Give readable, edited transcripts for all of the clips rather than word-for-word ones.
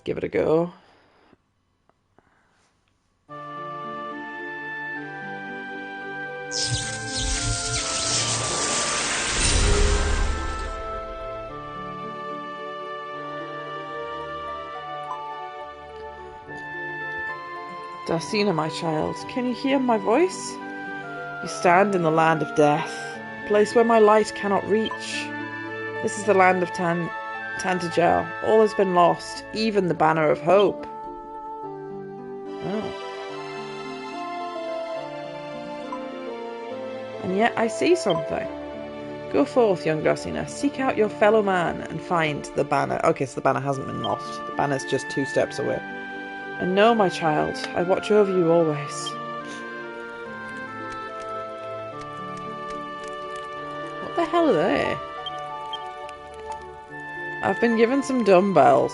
give it a go. Darsina, my child, can you hear my voice? You stand in the land of death, a place where my light cannot reach. This is the land of Tantagel. All has been lost, even the banner of hope. Oh. And yet I see something. Go forth, young Darsina. Seek out your fellow man and find the banner. Okay, so the banner hasn't been lost. The banner's just 2 steps away. And know, my child, I watch over you always. What the hell are they? I've been given some dumbbells.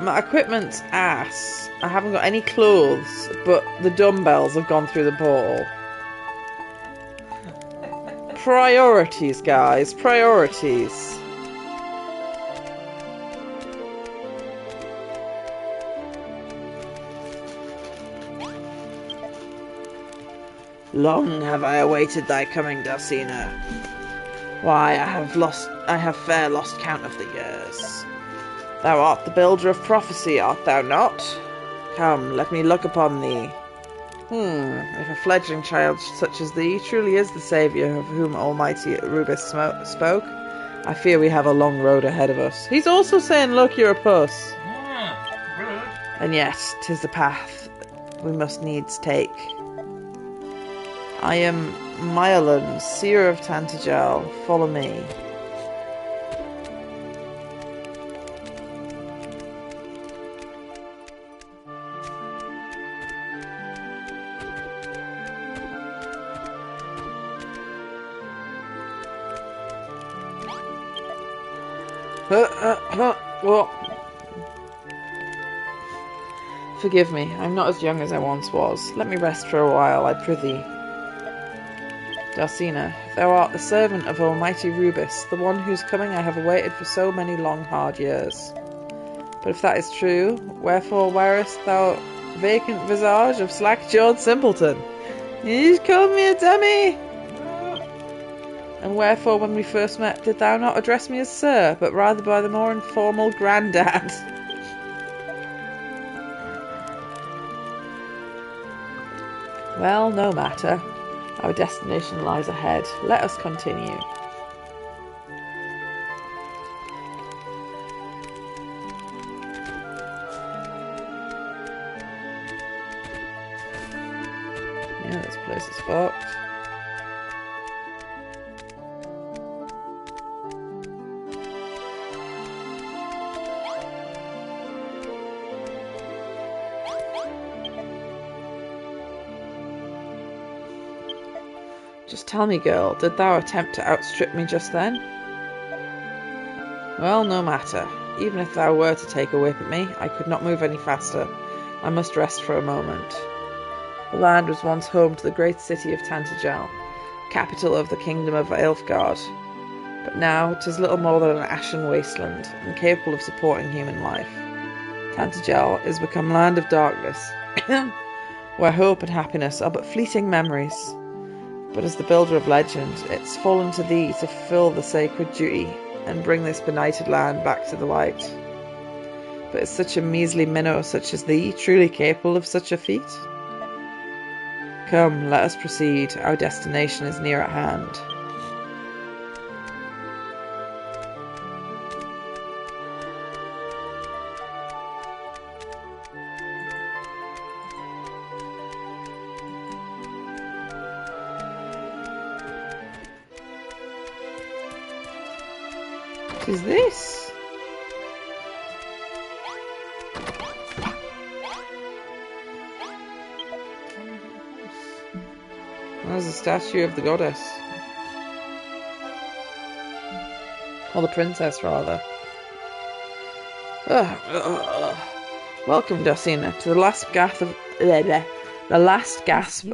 My equipment's ass. I haven't got any clothes, but the dumbbells have gone through the portal. Priorities, guys. Priorities. Long have I awaited thy coming, Darsina. Why, I have fair lost count of the years. Thou art the builder of prophecy, art thou not? Come, let me look upon thee. If a fledgling child such as thee truly is the saviour of whom Almighty Rubis spoke, I fear we have a long road ahead of us. He's also saying, look, you're a puss. Rude. And yet, 'tis the path we must needs take. I am Myalan, seer of Tantagel. Follow me. What? Forgive me, I'm not as young as I once was. Let me rest for a while, I prithee. Darsina, thou art the servant of Almighty Rubis, the one whose coming I have awaited for so many long, hard years. But if that is true, wherefore wearest thou vacant visage of slack-jawed simpleton? You called me a dummy! And wherefore, when we first met, did thou not address me as sir, but rather by the more informal grandad? Well, no matter. Our destination lies ahead. Let us continue. Yeah, this place is fucked. Just tell me, girl, did thou attempt to outstrip me just then? Well, no matter. Even if thou were to take a whip at me, I could not move any faster. I must rest for a moment. The land was once home to the great city of Tantagel, capital of the kingdom of Aelfgard. But now 'tis little more than an ashen wasteland, incapable of supporting human life. Tantagel is become land of darkness, where hope and happiness are but fleeting memories. But as the builder of legend, it's fallen to thee to fulfill the sacred duty and bring this benighted land back to the light. But is such a measly minnow such as thee truly capable of such a feat? Come, let us proceed. Our destination is near at hand. What is this? There's a statue of the goddess. Or the princess, rather. Welcome, Darsina, to the last gasp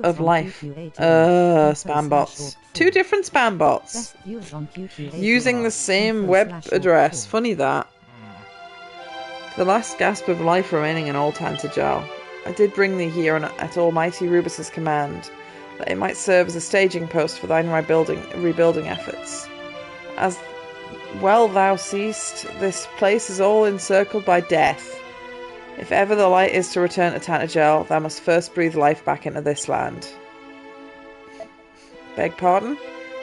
of life. Spam bots. Two different spam bots. Using the same web address. Funny that. The last gasp of life remaining in Old Tantagel. I did bring thee here at Almighty Rubus's command, that it might serve as a staging post for thine rebuilding efforts. As well thou seest, this place is all encircled by death. If ever the light is to return to Tantagel, thou must first breathe life back into this land. Beg pardon?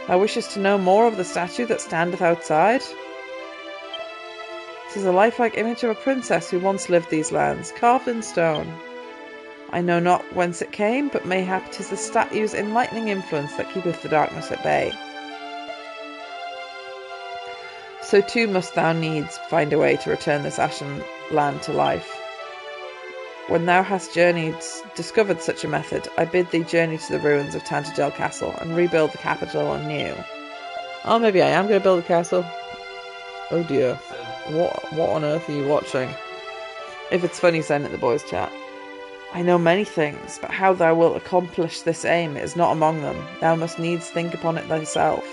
Thou wishest to know more of the statue that standeth outside? 'Tis a lifelike image of a princess who once lived these lands, carved in stone. I know not whence it came, but mayhap 'tis the statue's enlightening influence that keepeth the darkness at bay. So too must thou needs find a way to return this ashen land to life. When thou hast discovered such a method, I bid thee journey to the ruins of Tantagel Castle and rebuild the capital anew. Oh, maybe I am going to build a castle. Oh dear. What on earth are you watching? If it's funny, send it in the boys' chat. I know many things, but how thou wilt accomplish this aim is not among them. Thou must needs think upon it thyself.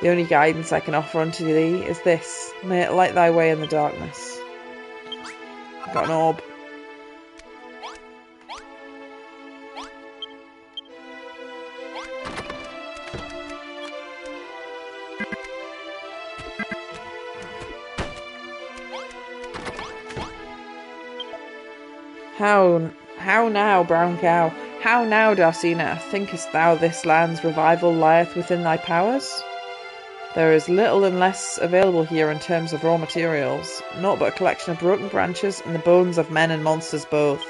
The only guidance I can offer unto thee is this. May it light thy way in the darkness. I've got an orb. How now, brown cow? How now, Darcina? Thinkest thou this land's revival lieth within thy powers? There is little and less available here in terms of raw materials, naught but a collection of broken branches and the bones of men and monsters both.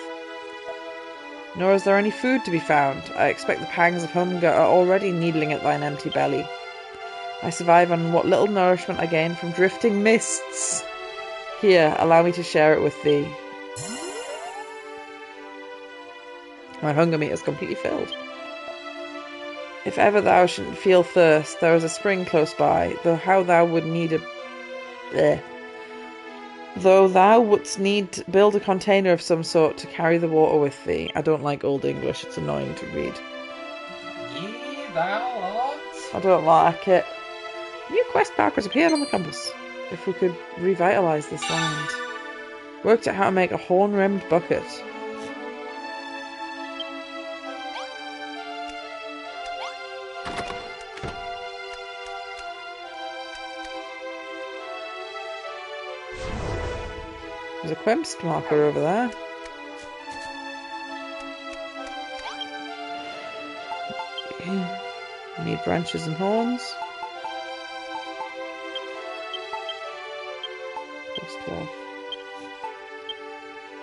Nor is there any food to be found. I expect the pangs of hunger are already needling at thine empty belly. I survive on what little nourishment I gain from drifting mists. Here, allow me to share it with thee. My hunger meter is completely filled. If ever thou shouldn't feel thirst, there is a spring close by, though thou wouldst need to build a container of some sort to carry the water with thee. I don't like Old English, it's annoying to read. Ye thou art? I don't like it. New quest markers appeared on the compass. If we could revitalise this land. Worked out how to make a horn-rimmed bucket. There's a quest marker over there. We need branches and horns. Plus 12.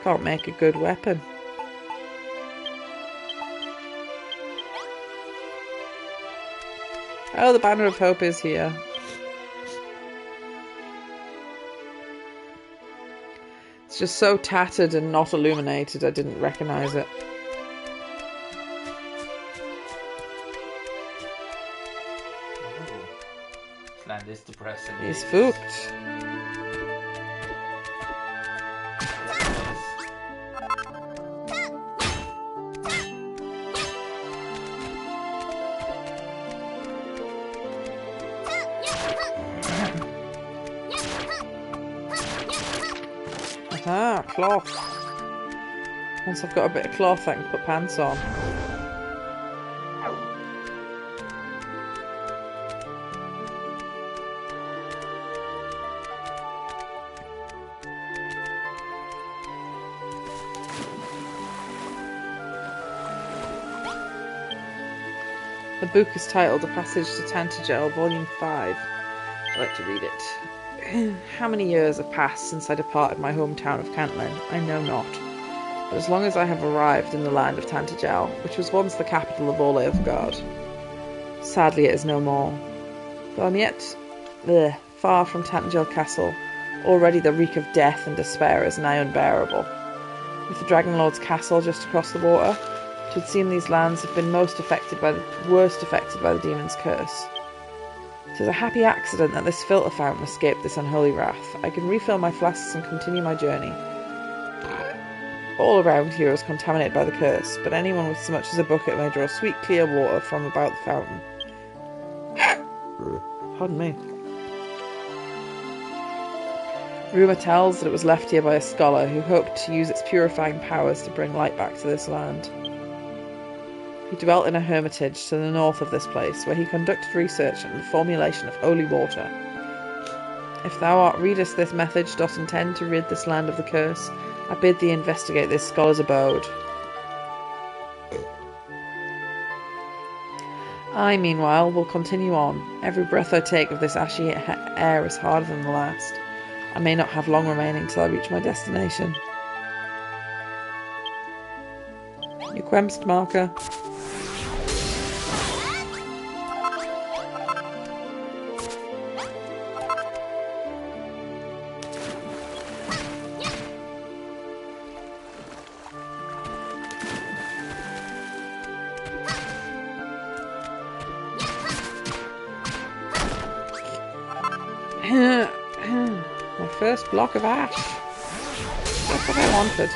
Can't make a good weapon. Oh, the Banner of Hope is here. It's just so tattered and not illuminated, I didn't recognise it. This land is depressing. He's spooked. Ah, cloth. Once I've got a bit of cloth, I can put pants on. The book is titled A Passage to Tantagel, Volume 5. I'd like to read it. How many years have passed since I departed my hometown of Cantlin, I know not. But as long as I have arrived in the land of Tantagel, which was once the capital of all Earthgard, sadly it is no more. Though I'm yet far from Tantagel Castle, already the reek of death and despair is nigh unbearable. With the Dragon Lord's castle just across the water, it would seem these lands have been worst affected by the demon's curse. 'Tis a happy accident that this filter fountain escaped this unholy wrath. I can refill my flasks and continue my journey. All around here is contaminated by the curse, but anyone with so much as a bucket may draw sweet, clear water from about the fountain. Pardon me. Rumour tells that it was left here by a scholar who hoped to use its purifying powers to bring light back to this land. He dwelt in a hermitage to the north of this place, where he conducted research on the formulation of holy water. If thou art readest this message, dost intend to rid this land of the curse, I bid thee investigate this scholar's abode. I, meanwhile, will continue on. Every breath I take of this ashy air is harder than the last. I may not have long remaining till I reach my destination. You quemst, marker. My first block of ash. That's what I wanted.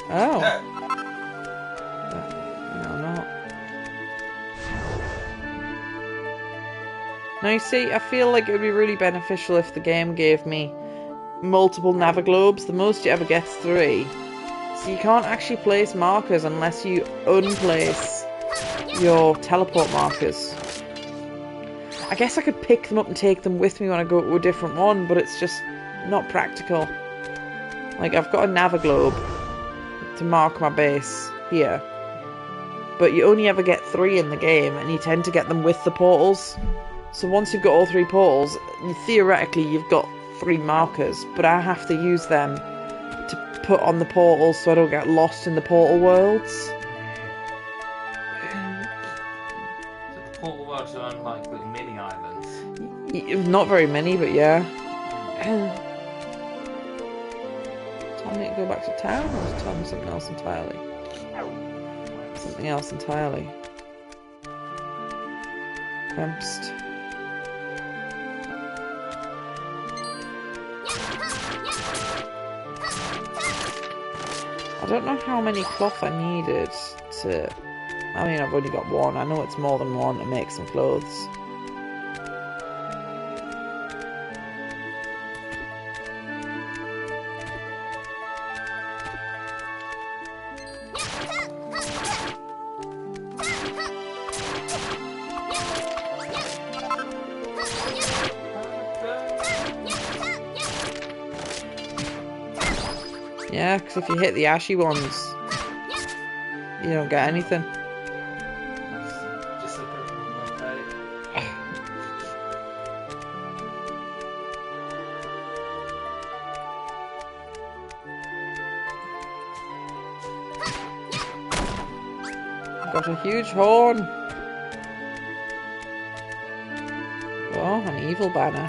Oh. No, not. Now you see, I feel like it would be really beneficial if the game gave me multiple Naviglobes. The most you ever get is 3. So you can't actually place markers unless you unplace your teleport markers. I guess I could pick them up and take them with me when I go to a different one, but it's just not practical. Like, I've got a Naviglobe to mark my base here, but you only ever get 3 in the game, and you tend to get them with the portals. So once you've got all 3 portals, theoretically you've got 3 markers, but I have to use them to put on the portals so I don't get lost in the portal worlds. Portal worlds are on like little mini islands. Not very many, but yeah. Tell me to go back to town, or tell me something else entirely? Something else entirely. Quemst. I don't know how many cloth I needed to... I mean, I've only got 1. I know it's more than 1 to make some clothes. Yeah, because if you hit the ashy ones, you don't get anything. Got a huge horn. Oh, an evil banner.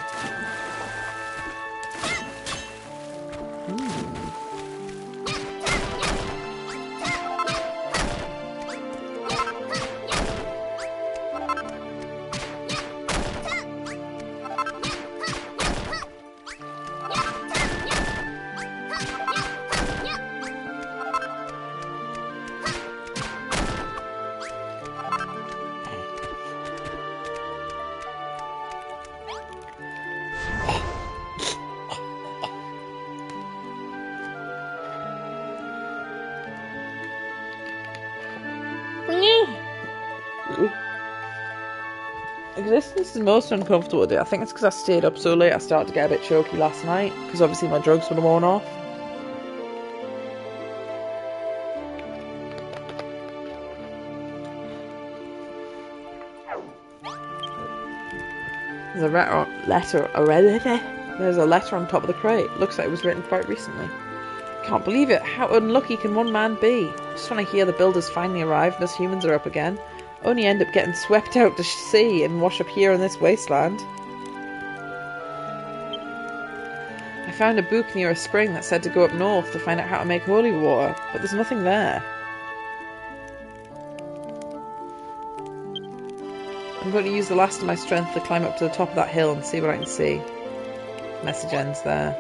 Existence is most uncomfortable today. I think it's because I stayed up so late I started to get a bit choky last night, because obviously my drugs would have worn off. There's a letter on top of the crate. Looks like it was written quite recently. Can't believe it. How unlucky can one man be? Just when I hear the builders finally arrived and us humans are up again, only end up getting swept out to sea and wash up here in this wasteland. I found a book near a spring that said to go up north to find out how to make holy water, but there's nothing there. I'm going to use the last of my strength to climb up to the top of that hill and see what I can see. Message ends there.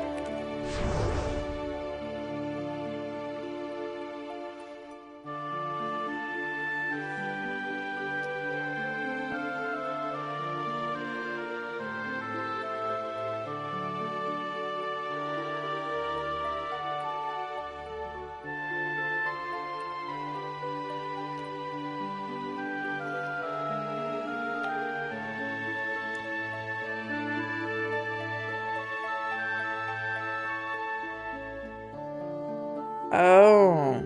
Oh.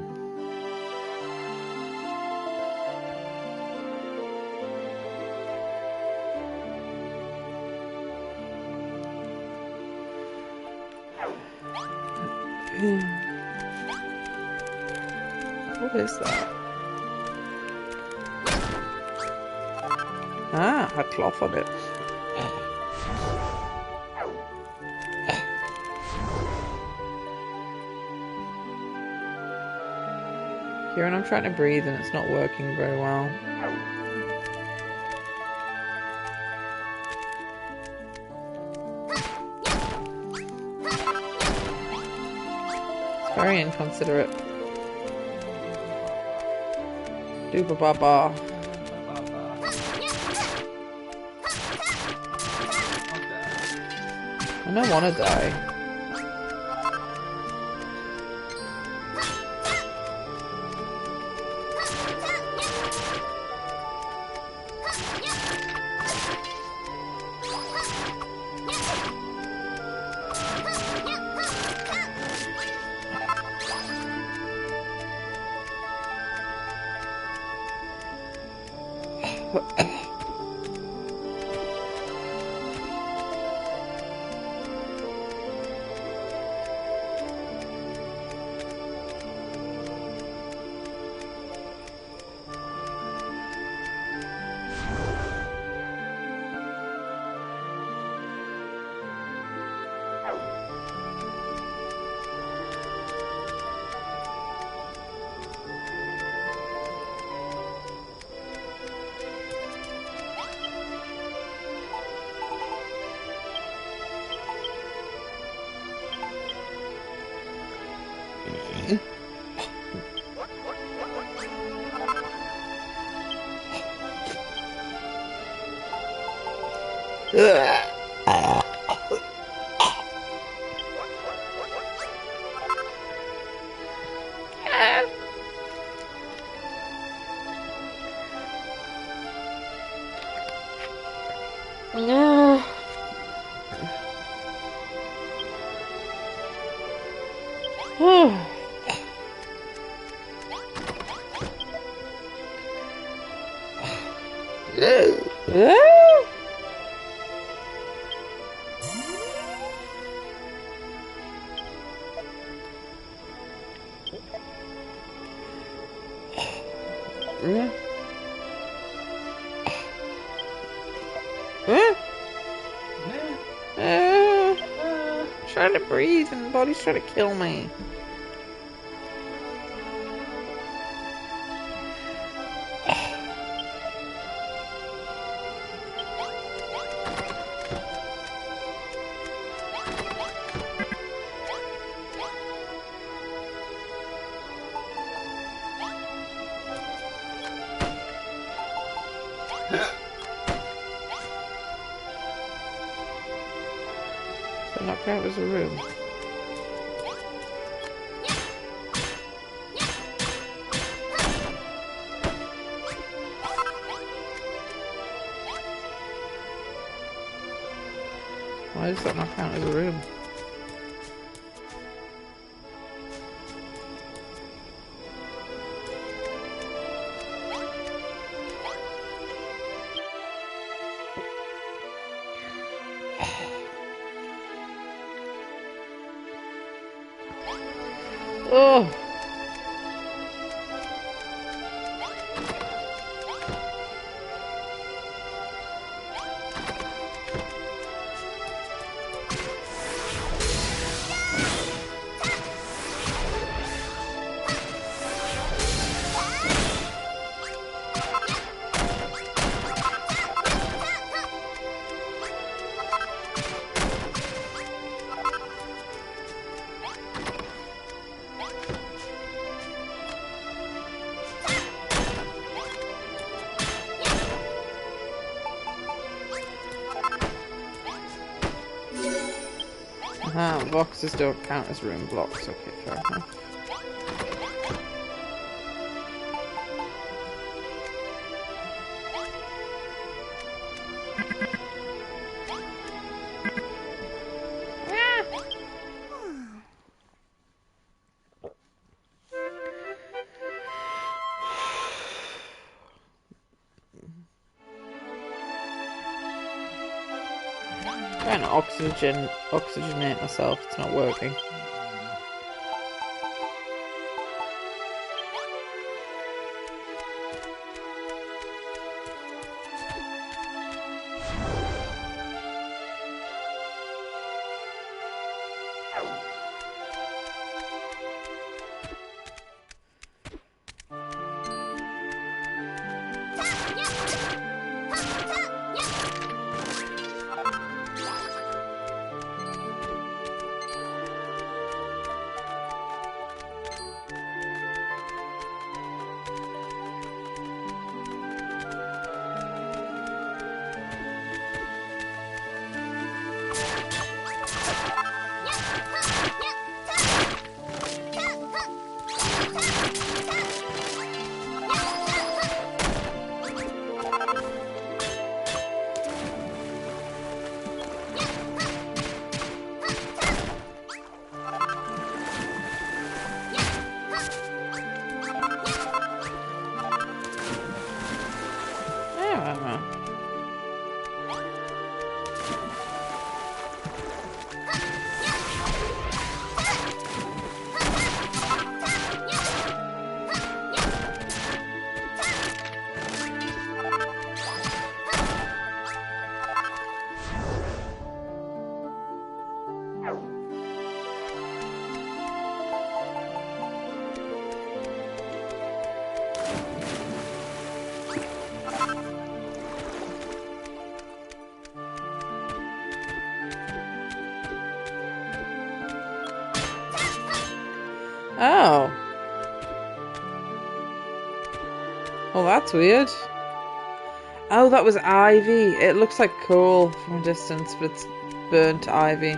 What is that? Ah, had cloth on it. Kieran, I'm trying to breathe and it's not working very well. It's very inconsiderate. Dooba ba ba. I don't want to die. Trying to breathe and the body's trying to kill me. So knocked out was a room. Why does that not count as a room? Oh! Aha, boxes don't count as room blocks. Okay, fair enough. Trying to oxygenate myself. It's not working. Oh. Well, that's weird. Oh, that was ivy. It looks like coal from a distance, but it's burnt ivy.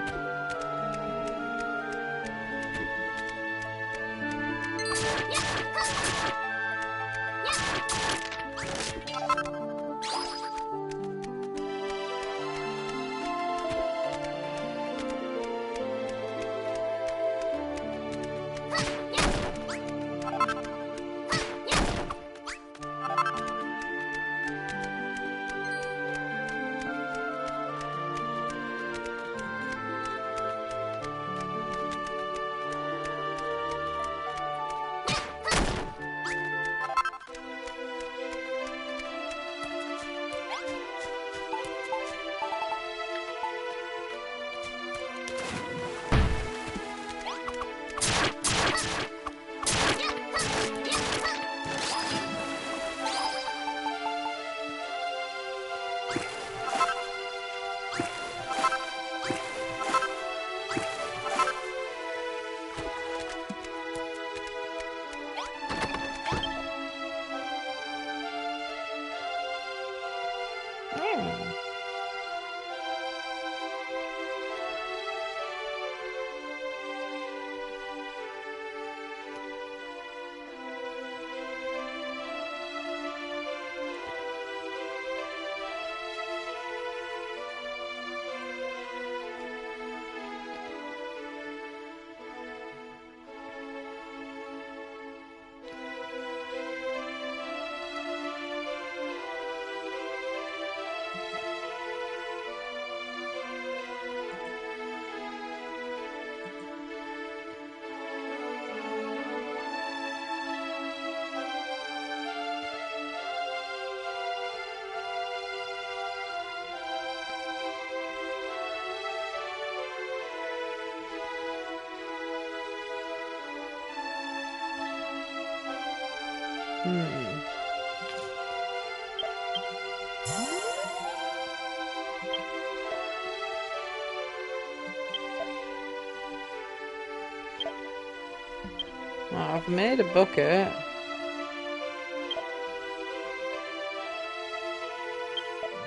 Oh, I've made a bucket.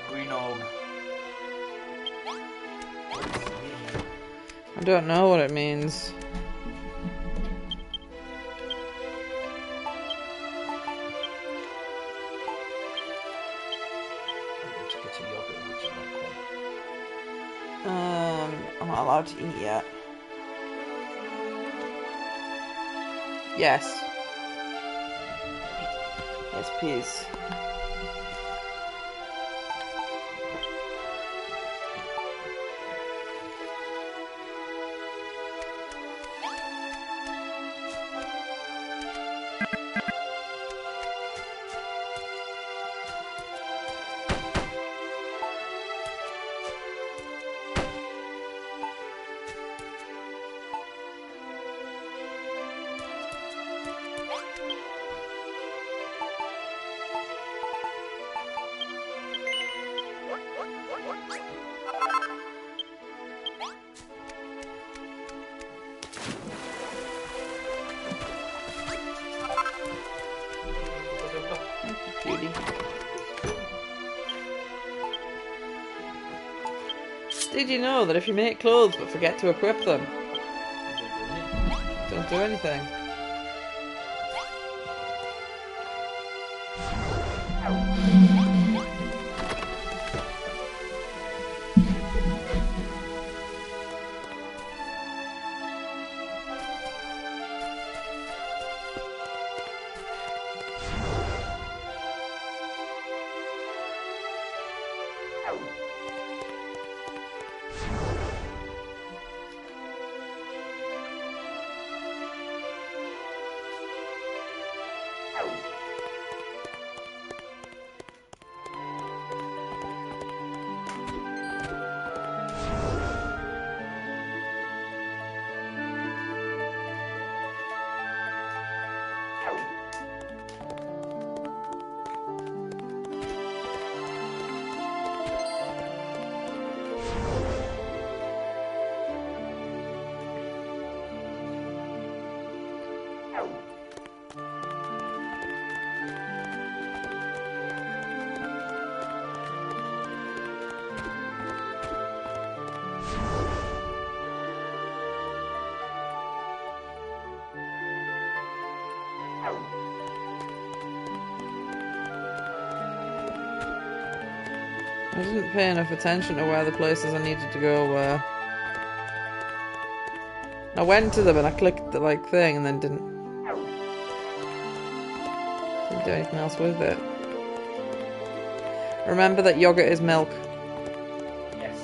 Green orb. I don't know what it means. I'm not allowed to eat yet. Yes. Yes, please. Did you know that if you make clothes but forget to equip them, don't do anything? I didn't pay enough attention to where the places I needed to go were. I went to them and I clicked the thing and then didn't do anything else with it. Remember that yogurt is milk. Yes.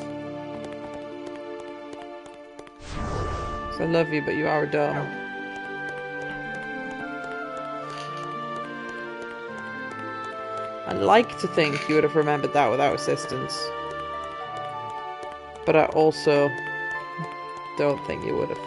So I love you, but you are a dumb. I'd like to think you would have remembered that without assistance. But I also don't think you would have.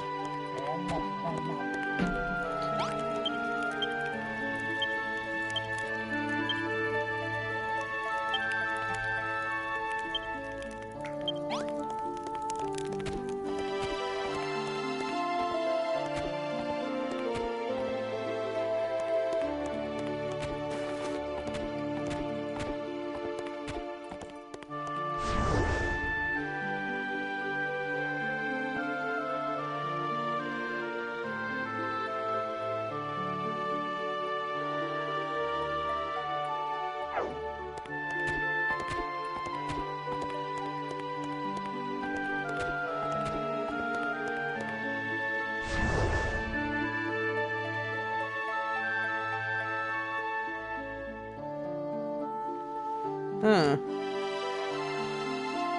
Huh.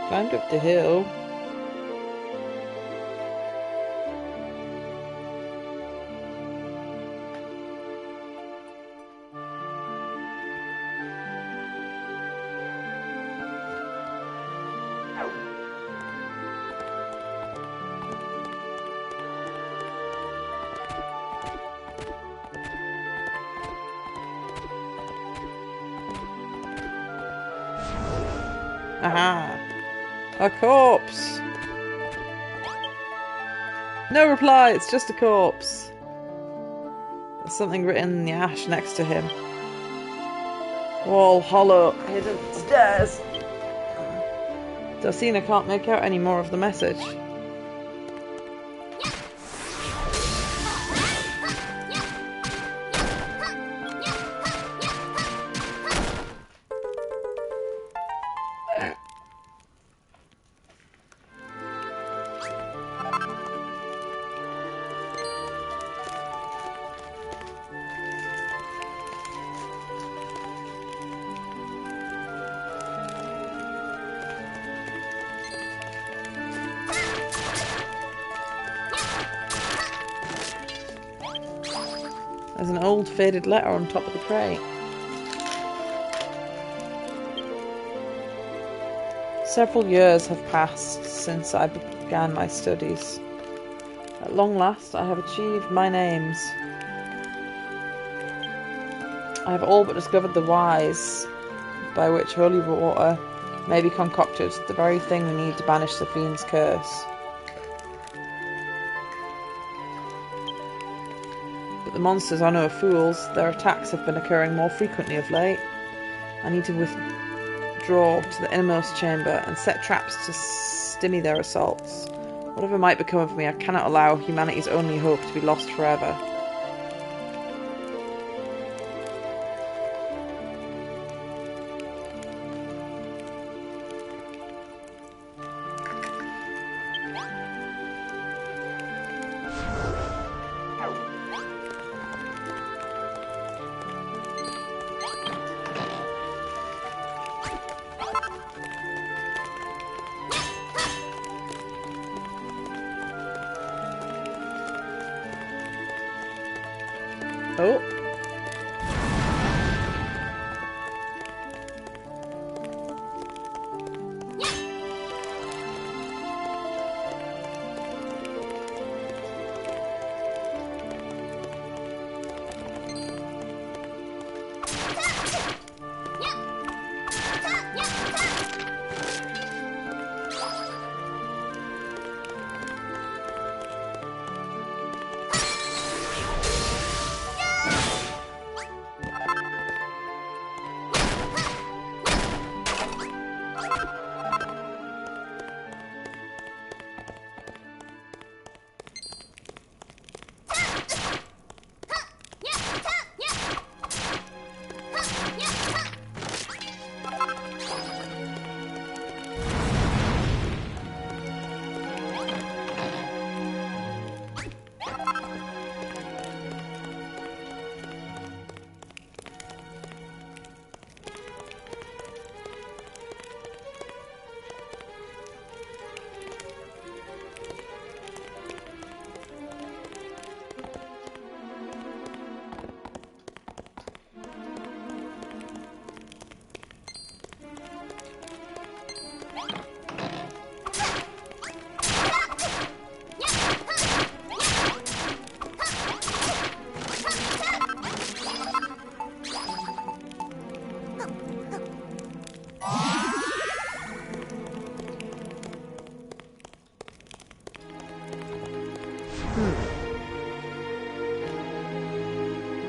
Climbed up the hill. Aha! A corpse! No reply, it's just a corpse. There's something written in the ash next to him. Wall hollow, hidden stairs. Dulcina can't make out any more of the message. There's an old faded letter on top of the crate. Several years have passed since I began my studies. At long last I have achieved my aims. I have all but discovered the wise by which holy water may be concocted, the very thing we need to banish the fiend's curse. But the monsters are no fools. Their attacks have been occurring more frequently of late. I need to withdraw to the innermost chamber and set traps to stymie their assaults. Whatever might become of me, I cannot allow humanity's only hope to be lost forever. Oh.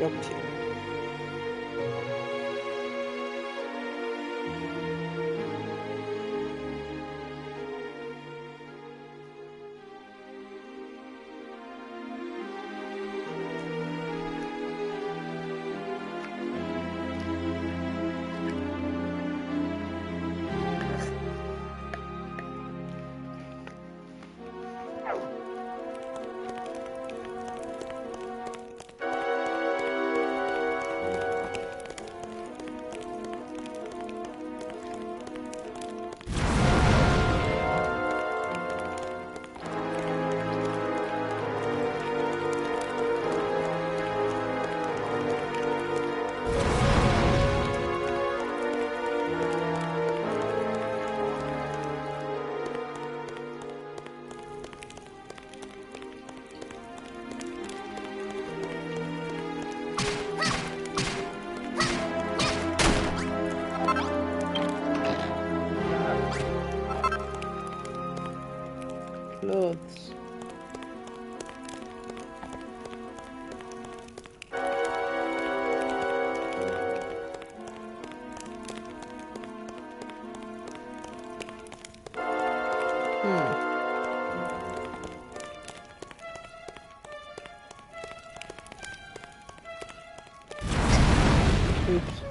Up to. Clothes. Oops.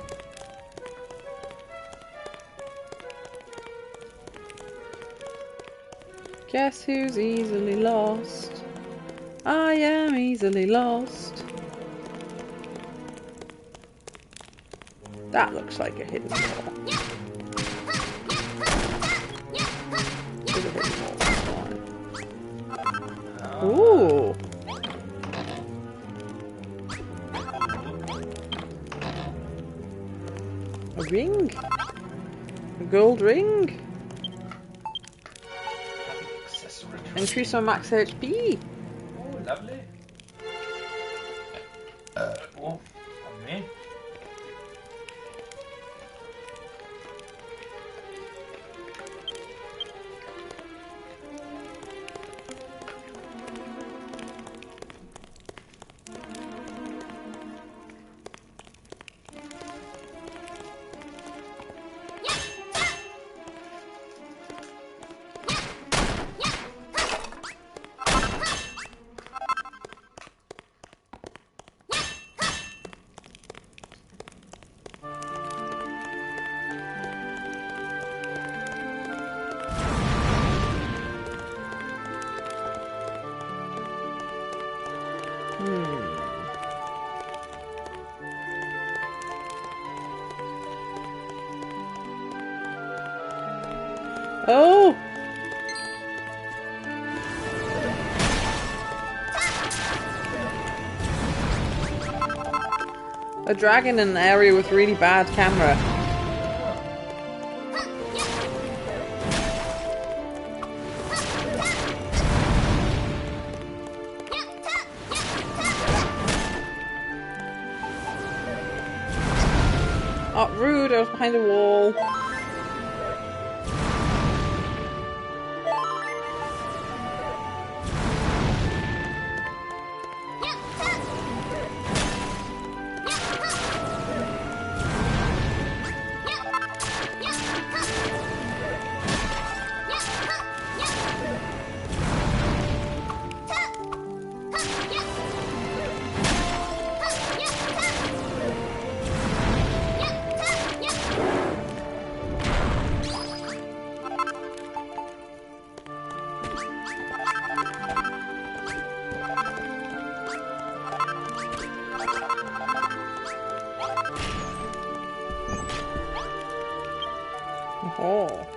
Guess who's easily lost? I am easily lost. That looks like a hidden wall. There's a hidden wall. Ooh. A ring. A gold ring. Increase my max HP. Oh, lovely. Oh, pardon me. Oh! A dragon in an area with really bad camera. Oh, rude, I was behind a wall. Oh.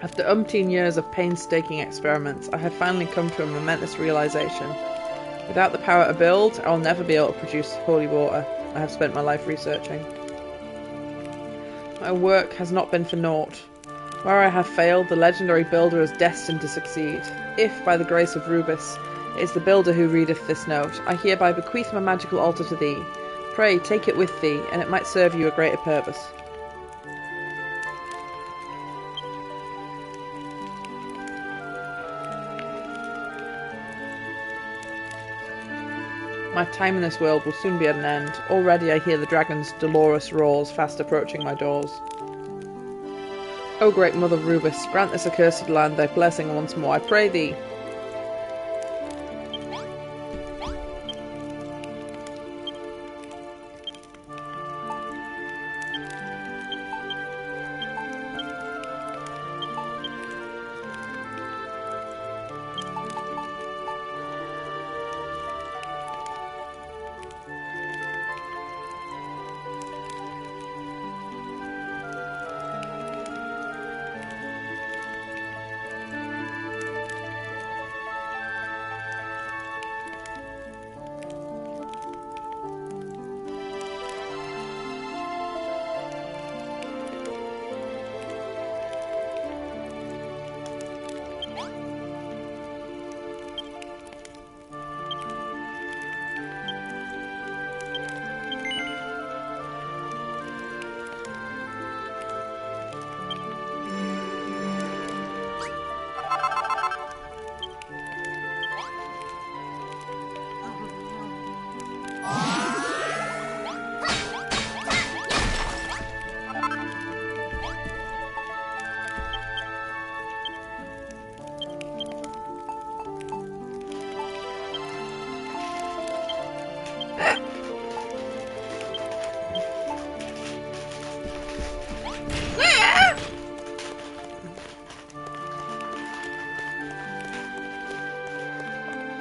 After umpteen years of painstaking experiments, I have finally come to a momentous realization. Without the power to build, I will never be able to produce holy water I have spent my life researching. My work has not been for naught. Where I have failed, the legendary builder is destined to succeed. If, by the grace of Rubus, it is the builder who readeth this note, I hereby bequeath my magical altar to thee. Pray, take it with thee, and it might serve you a greater purpose. My time in this world will soon be at an end. Already I hear the dragon's dolorous roars fast approaching my doors. O great Mother Rubus, grant this accursed land thy blessing once more, I pray thee.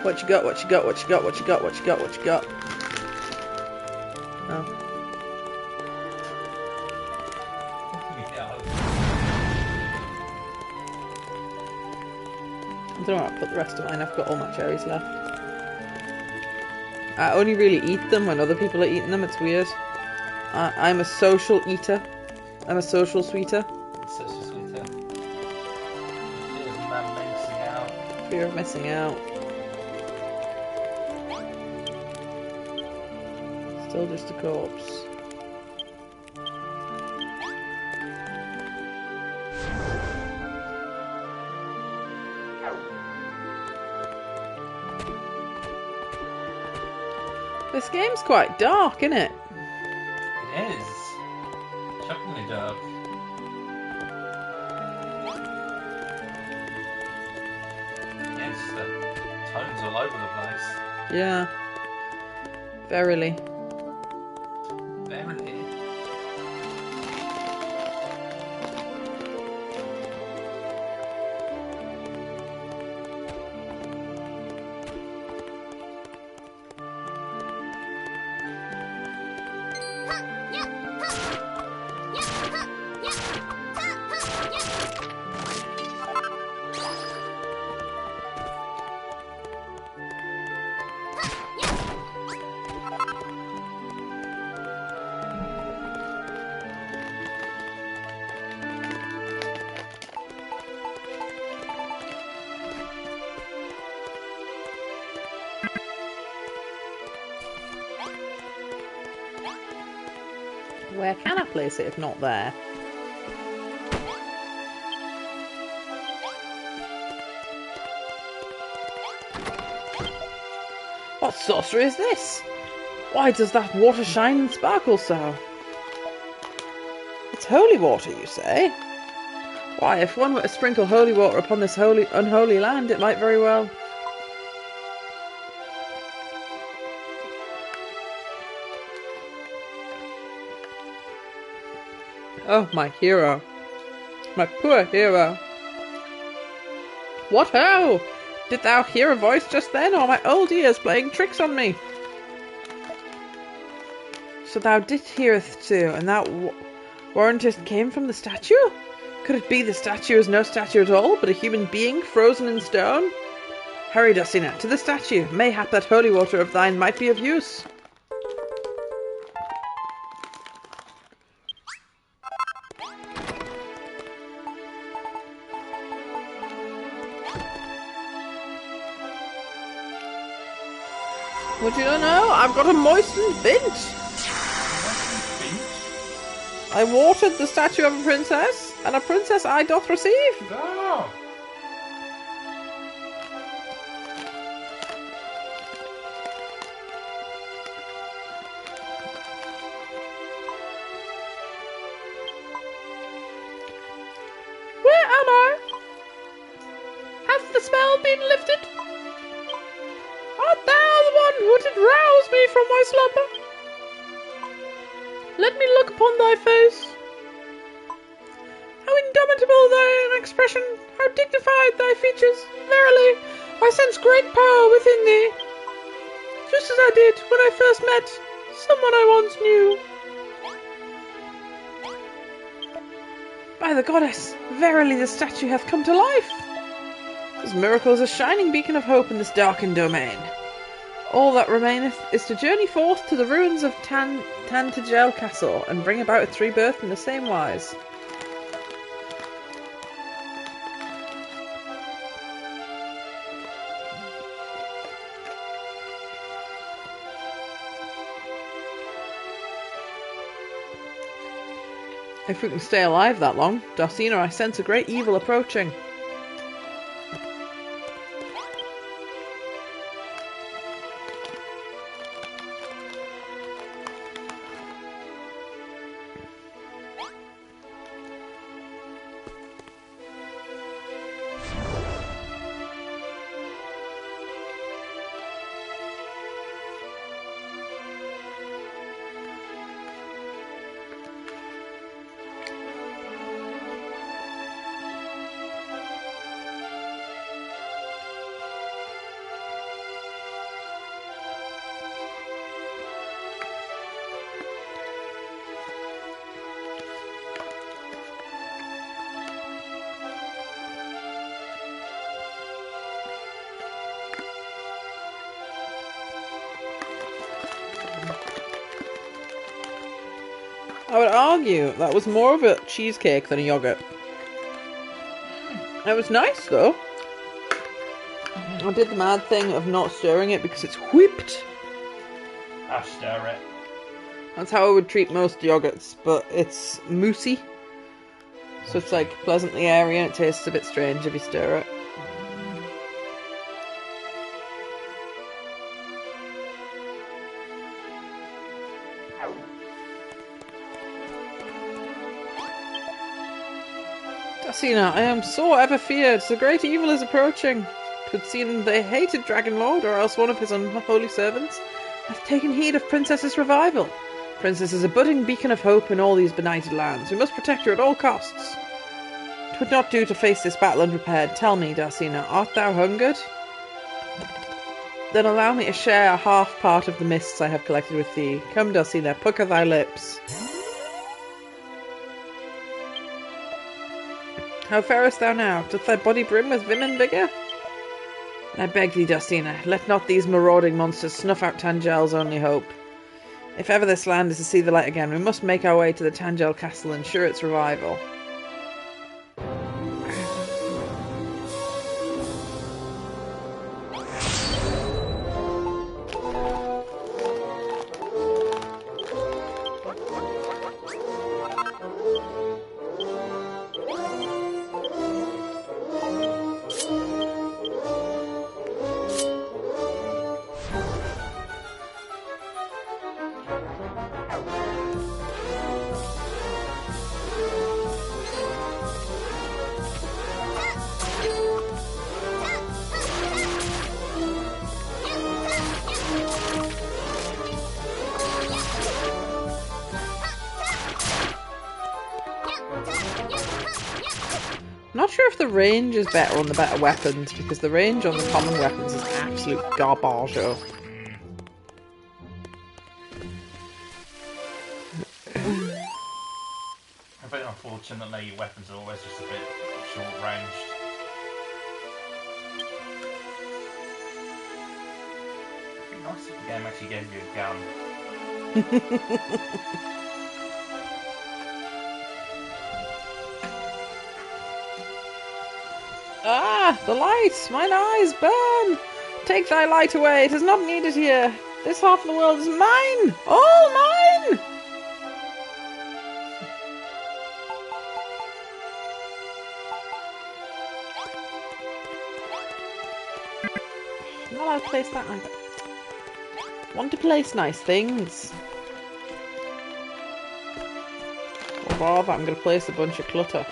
What you got, what you got, what you got, what you got, what you got, what you got? Oh. I don't know where I put the rest of mine, I've got all my cherries left. I only really eat them when other people are eating them, it's weird. I'm a social eater. I'm a social sweeter. Social sweeter. Fear of man missing out. Fear of missing out. Still just a corpse. This game's quite dark, isn't it? It is. Shockingly dark. Yes, the tones all over the place. Yeah. Verily. Verily. Where can I place it if not there? What sorcery is this? Why does that water shine and sparkle so? It's holy water, you say? Why, if one were to sprinkle holy water upon this unholy land, it might very well... Oh, my hero. My poor hero. What ho! Did thou hear a voice just then, or my old ears playing tricks on me? So thou didst hear it too, and that warrantest came from the statue? Could it be the statue is no statue at all, but a human being frozen in stone? Hurry, Dustina, to the statue. Mayhap that holy water of thine might be of use. Would you know? I've got a moistened bint. I watered the statue of a princess, and a princess I doth receive. Oh. Where am I? Hath the spell been lifted? Art thou the one who did rouse me from my slumber? Let me look upon thy face. How indomitable thy expression, how dignified thy features. Verily, I sense great power within thee. Just as I did when I first met someone I once knew. By the goddess, verily the statue hath come to life. This miracle is a shining beacon of hope in this darkened domain. All that remaineth is to journey forth to the ruins of Tantagel Castle and bring about its rebirth in the same wise. If we can stay alive that long, Dustina, I sense a great evil approaching. I would argue that was more of a cheesecake than a yogurt. It was nice though. I did the mad thing of not stirring it because it's whipped. I stir it. That's how I would treat most yogurts, but it's moussey. So it's like pleasantly airy and it tastes a bit strange if you stir it. Dustina, I am sore ever feared. The great evil is approaching. 'Twould seem the hated Dragon Lord, or else one of his unholy servants, hath taken heed of Princess's revival. Princess is a budding beacon of hope in all these benighted lands. We must protect her at all costs. 'Twould not do to face this battle unprepared. Tell me, Dustina, art thou hungered? Then allow me to share a half part of the mists I have collected with thee. Come, Dustina, pucker thy lips. How farest thou now? Doth thy body brim with vim and vigour? I beg thee, Dustina, let not these marauding monsters snuff out Tangel's only hope. If ever this land is to see the light again, we must make our way to the Tangel Castle and ensure its revival. sure if the range is better on the better weapons, because the range on the common weapons is absolute garbage. I think unfortunately weapons are always just a bit short ranged. It'd be nice if the game actually gave you a gun. Ah, the light! Mine eyes burn! Take thy light away, it is not needed here. This half of the world is mine! All mine! I'm not allowed to place that either. Want to place nice things. Or rather, I'm going to place a bunch of clutter.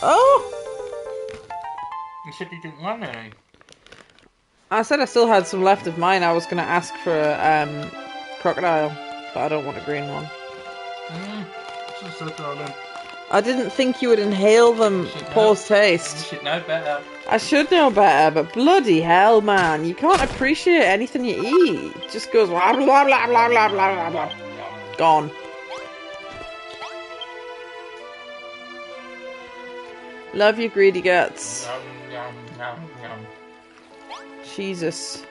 Oh! You said you didn't want any. I said I still had some left of mine. I was going to ask for a crocodile, but I don't want a green one. I didn't think you would inhale them post-haste. You should know better. I should know better, but bloody hell, man. You can't appreciate anything you eat. It just goes blah, blah, blah, blah, blah, blah, blah, blah. Gone. Love you, greedy guts. Jesus.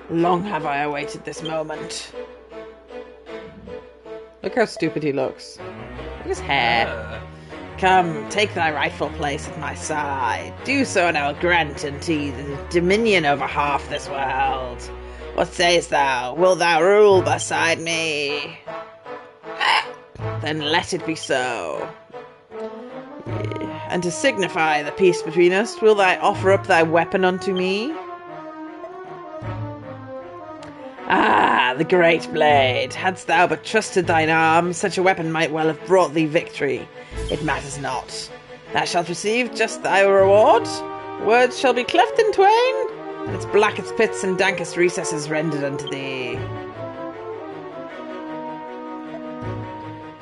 Long have I awaited this moment. Look how stupid he looks. Look at his hair. Come, take thy rightful place at my side. Do so, and I will grant unto thee the dominion over half this world. What sayest thou? Wilt thou rule beside me? Then let it be so. And to signify the peace between us, will thou offer up thy weapon unto me? Ah, the great blade. Hadst thou but trusted thine arm, such a weapon might well have brought thee victory. It matters not. Thou shalt receive just thy reward. Words shall be cleft in twain, and its blackest pits and dankest recesses rendered unto thee.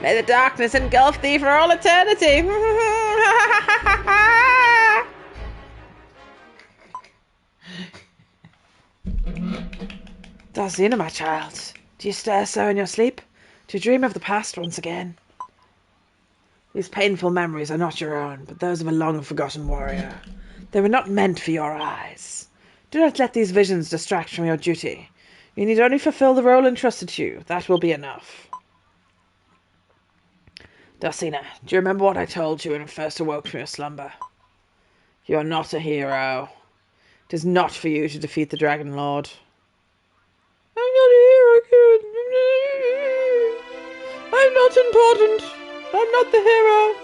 May the darkness engulf thee for all eternity. Darsina, my child, do you stir so in your sleep? Do you dream of the past once again? These painful memories are not your own, but those of a long-forgotten warrior. They were not meant for your eyes. Do not let these visions distract from your duty. You need only fulfill the role entrusted to you. That will be enough. Darsina, do you remember what I told you when I first awoke from your slumber? You are not a hero. It is not for you to defeat the Dragon Lord. I'm not a hero, kid. I'm not important. I'm not the hero.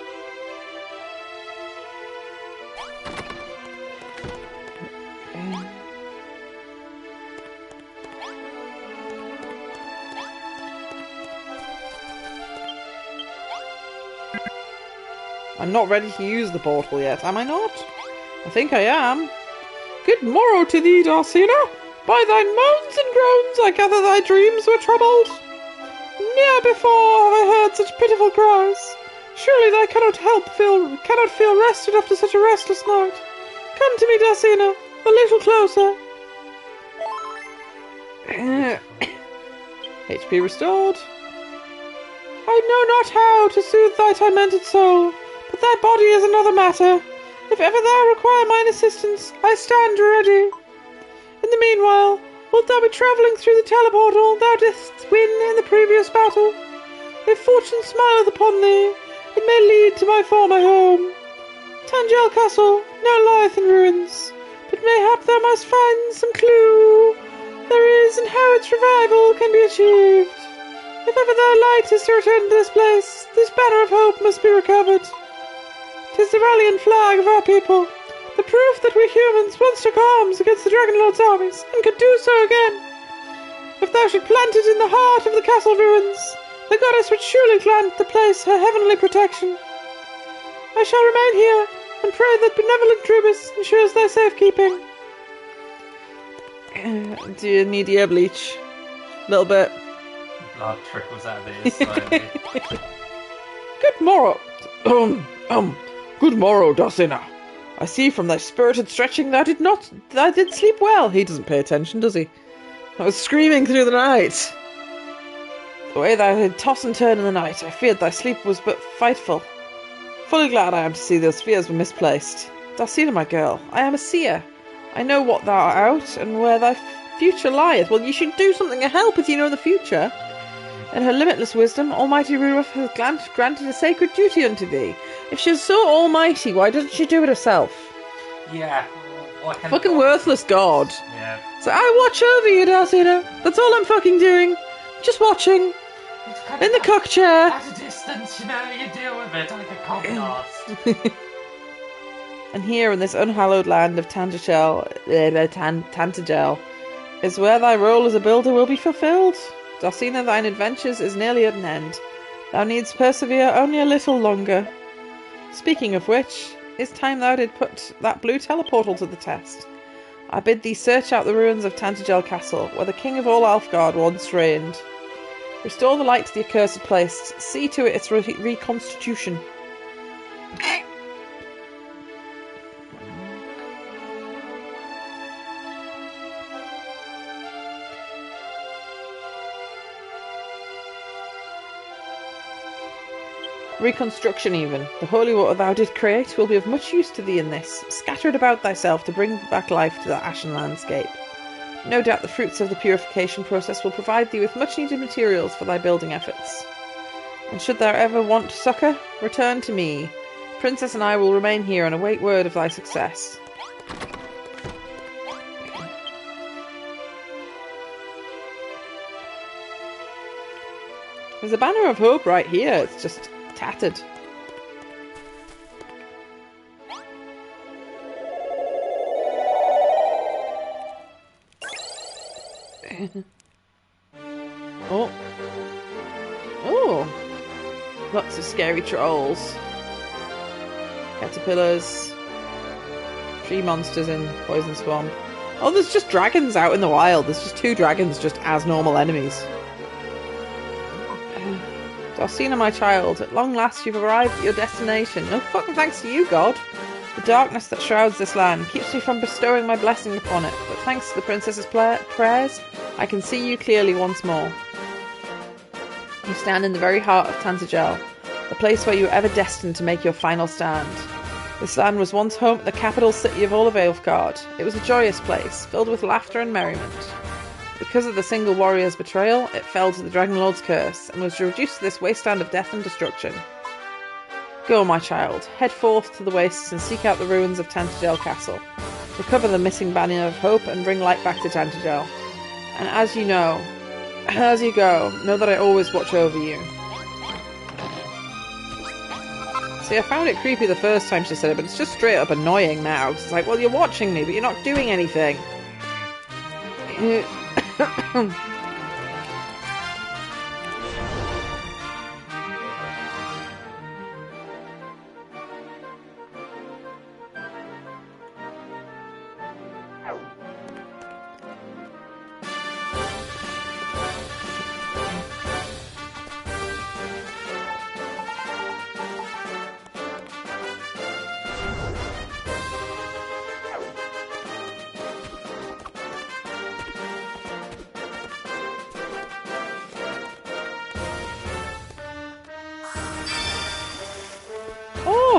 I'm not ready to use the portal yet, am I not? I think I am. Good morrow to thee, Darsina. By thy moans and groans I gather thy dreams were troubled. Ne'er before have I heard such pitiful cries. Surely thou cannot feel rested after such a restless night. Come to me, Darsina, a little closer. HP restored. I know not how to soothe thy tormented soul, but thy body is another matter. If ever thou require mine assistance, I stand ready. In the meanwhile, wilt thou be travelling through the teleportal thou didst win in the previous battle? If fortune smileth upon thee, it may lead to my former home. Tangel Castle now lieth in ruins, but mayhap thou must find some clue there is in how its revival can be achieved. If ever thou lightest to return to this place, this banner of hope must be recovered. 'Tis the rallying flag of our people, the proof that we humans once took arms against the Dragon Lord's armies, and could do so again. If thou should plant it in the heart of the castle ruins, the goddess would surely grant the place her heavenly protection. I shall remain here, and pray that benevolent Trubus ensures thy safekeeping. Do you need ear bleach? A little bit. Blood trickles out of his slowly. Good morrow. Good morrow, Darsina. I see from thy spirited stretching thou did sleep well. He doesn't pay attention, does he? I was screaming through the night. The way thou did toss and turn in the night, I feared thy sleep was but fightful. Fully glad I am to see those fears were misplaced. Darsina, my girl, I am a seer. I know what thou art out, and where thy future lieth. Well, you should do something to help if you know the future. In her limitless wisdom, Almighty Rudolph has granted a sacred duty unto thee. If she's so almighty, why doesn't she do it herself? Yeah. Fucking worthless god. Yeah. So I watch over you, Darsina. That's all I'm fucking doing. Just watching. In the cock chair. At a distance, you know, you deal with it like a communist. And here in this unhallowed land of Tantagel is where thy role as a builder will be fulfilled. Darsina, thine adventures is nearly at an end. Thou needst persevere only a little longer. Speaking of which, it's time thou did put that blue teleportal to the test. I bid thee search out the ruins of Tantagel Castle, where the king of all Alfgard once reigned. Restore the light to the accursed place. See to it its reconstitution. Reconstruction even. The holy water thou did create will be of much use to thee in this, scattered about thyself to bring back life to that ashen landscape. No doubt the fruits of the purification process will provide thee with much needed materials for thy building efforts. And should thou ever want succour, return to me. Princess and I will remain here and await word of thy success. There's a banner of hope right here, it's just tattered. Oh. Oh. Lots of scary trolls. Caterpillars. Tree monsters in Poison Swamp. Oh, there's just dragons out in the wild. There's just 2 dragons just as normal enemies. Dorsina, my child, at long last you've arrived at your destination. No fucking thanks to you, God. The darkness that shrouds this land keeps me from bestowing my blessing upon it, but thanks to the princess's prayers, I can see you clearly once more. You stand in the very heart of Tantagel, the place where you were ever destined to make your final stand. This land was once home to the capital city of all of Aelfgard. It was a joyous place, filled with laughter and merriment. Because of the single warrior's betrayal, it fell to the Dragon Lord's curse, and was reduced to this wasteland of death and destruction. Go, my child, head forth to the wastes and seek out the ruins of Tantagel Castle. Recover the missing banner of hope and bring light back to Tantagel. And as you go, know that I always watch over you. See, I found it creepy the first time she said it, but it's just straight up annoying now. It's like, well, you're watching me, but you're not doing anything.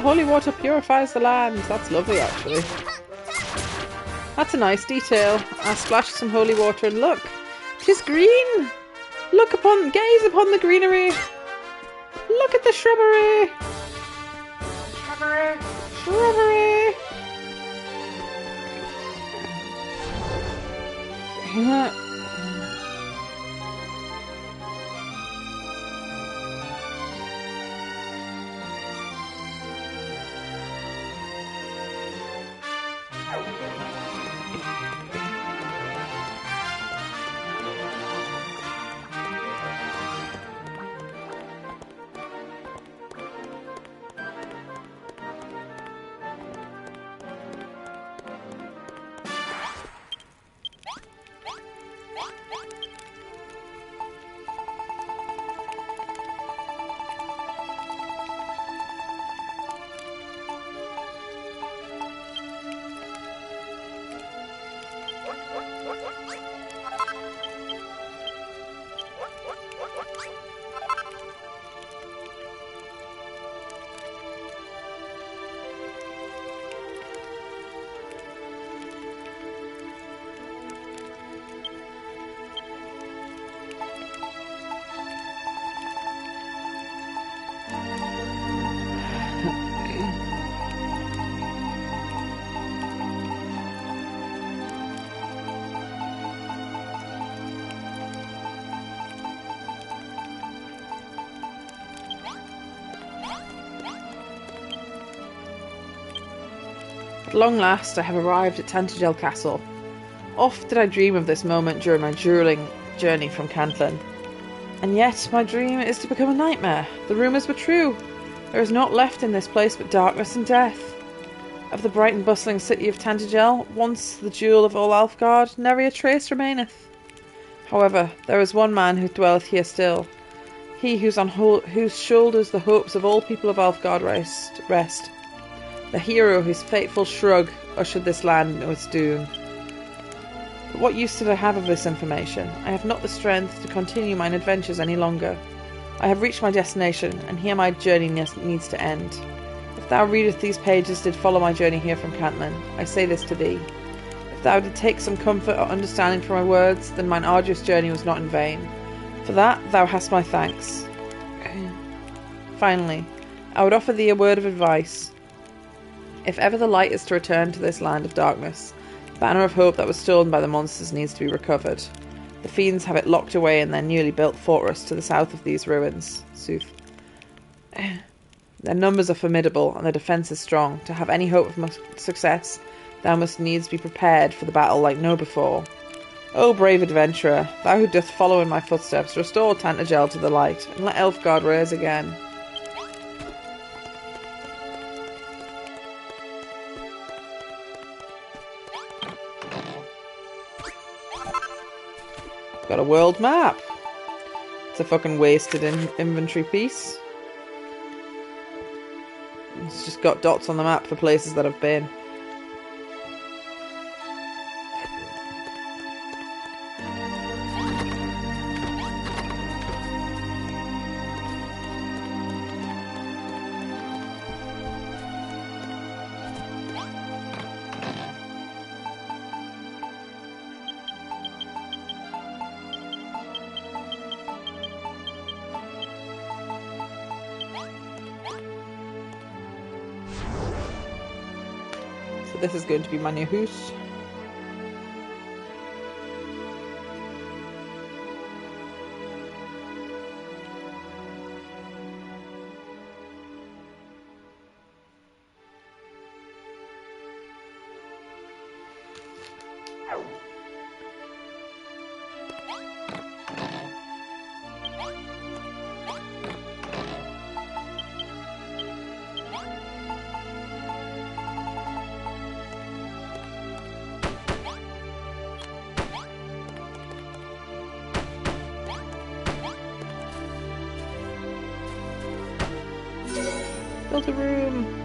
Holy water purifies the land. That's lovely, actually. That's a nice detail. I'll splash some holy water and look. 'Tis green. Gaze upon the greenery. Look at the shrubbery. Shrubbery. At long last I have arrived at Tantagel Castle. Oft did I dream of this moment during my grueling journey from Cantlin. And yet my dream is to become a nightmare. The rumours were true. There is naught left in this place but darkness and death. Of the bright and bustling city of Tantagel, once the jewel of all Alfgard, nary a trace remaineth. However, there is one man who dwelleth here still. He whose shoulders the hopes of all people of Alfgard rest. The hero whose fateful shrug ushered this land into its doom. But what use did I have of this information? I have not the strength to continue mine adventures any longer. I have reached my destination, and here my journey needs to end. If thou readest these pages did follow my journey here from Cantlin, I say this to thee. If thou did take some comfort or understanding from my words, then mine arduous journey was not in vain. For that thou hast my thanks. Finally, I would offer thee a word of advice. If ever the light is to return to this land of darkness, the banner of hope that was stolen by the monsters needs to be recovered. The fiends have it locked away in their newly built fortress to the south of these ruins. Sooth. Their numbers are formidable and their defence is strong. To have any hope of success, thou must needs be prepared for the battle like no before. O brave adventurer, thou who doth follow in my footsteps, restore Tantagel to the light, and let Elfgard rise again. Got a world map. It's a fucking wasted inventory piece. It's just got dots on the map for places that I've been. So this is going to be my new house. Build a room.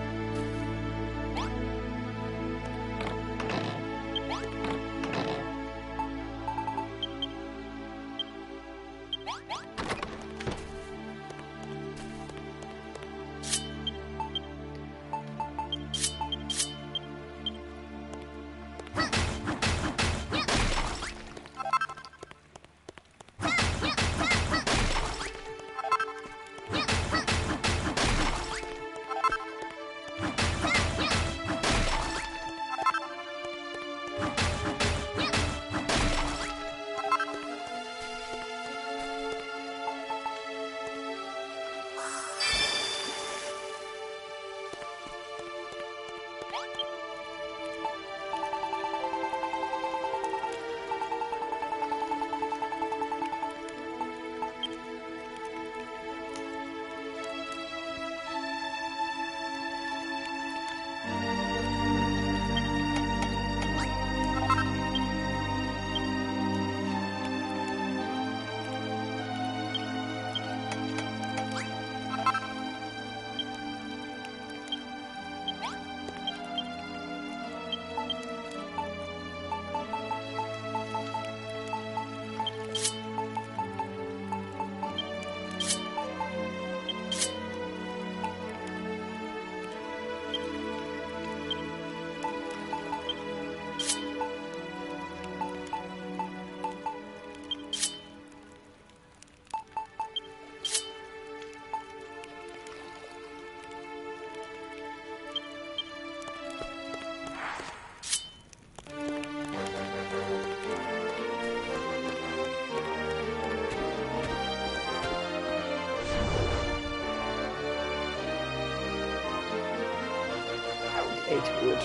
Wood.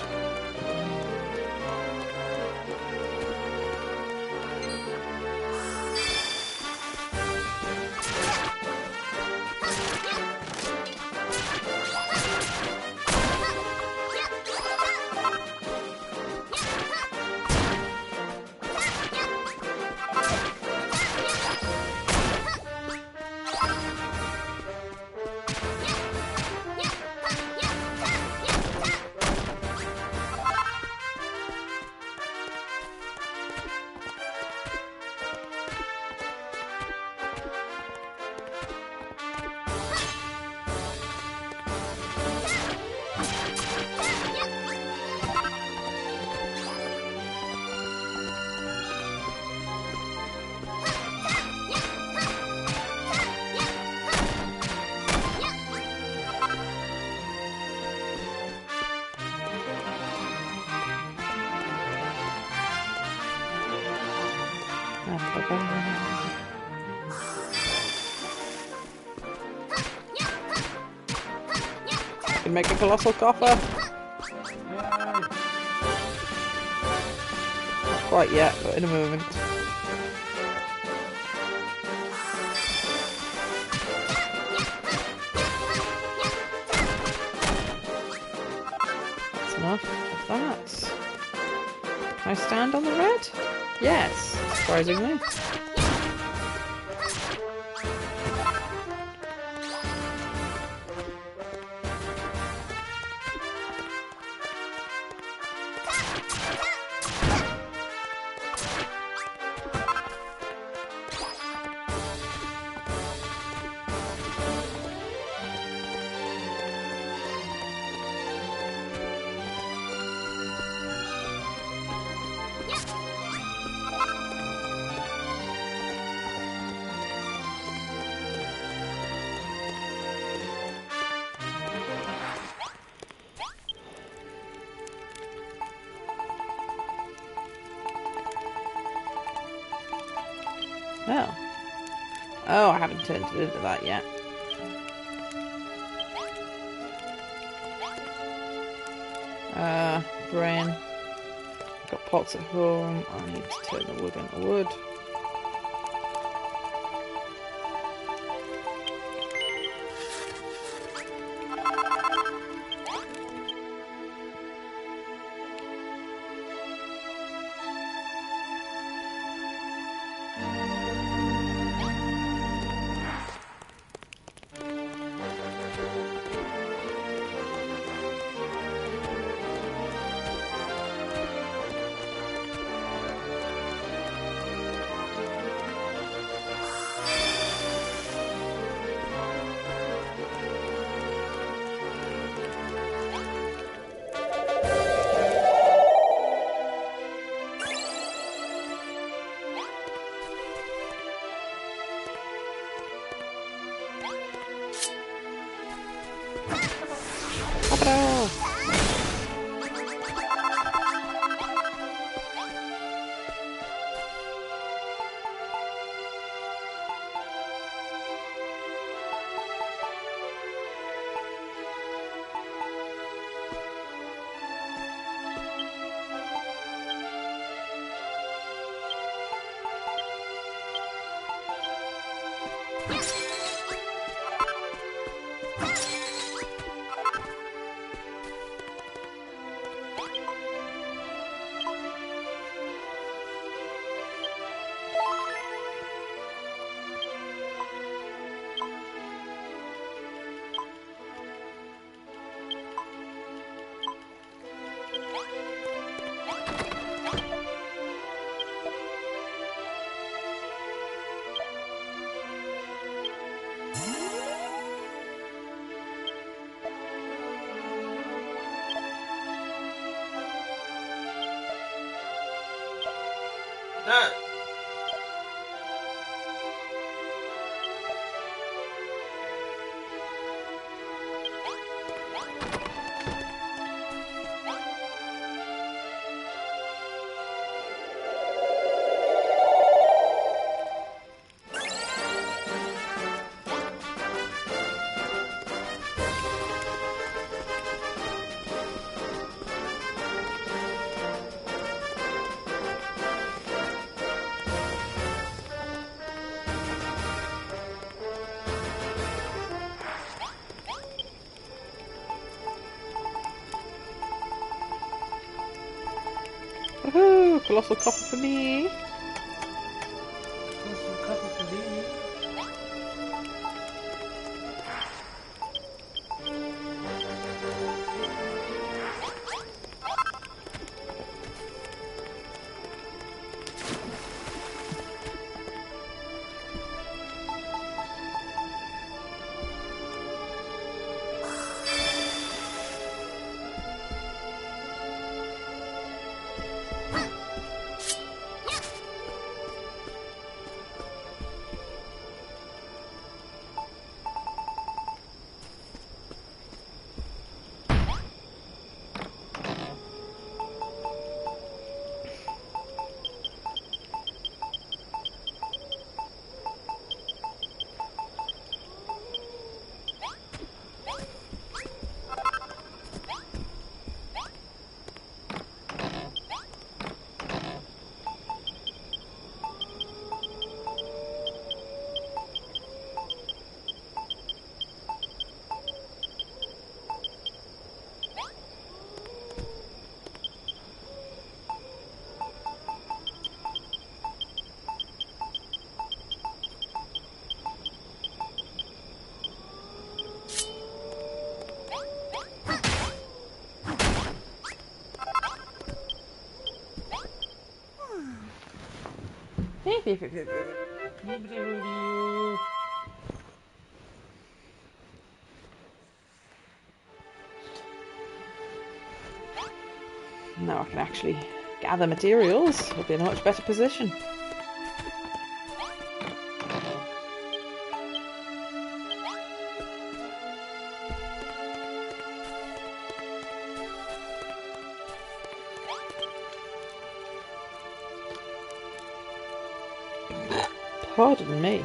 Can make a colossal coffer. Not quite yet, but in a moment. That's enough of that. Can I stand on the red? Yes, surprisingly. Oh. Oh, I haven't turned it into that yet. Brain. Got pots at home. I need to turn the wood into wood. No. Woohoo! Colossal copper for me! Some copper for me. Now I can actually gather materials. I'll be in a much better position. Pardon me.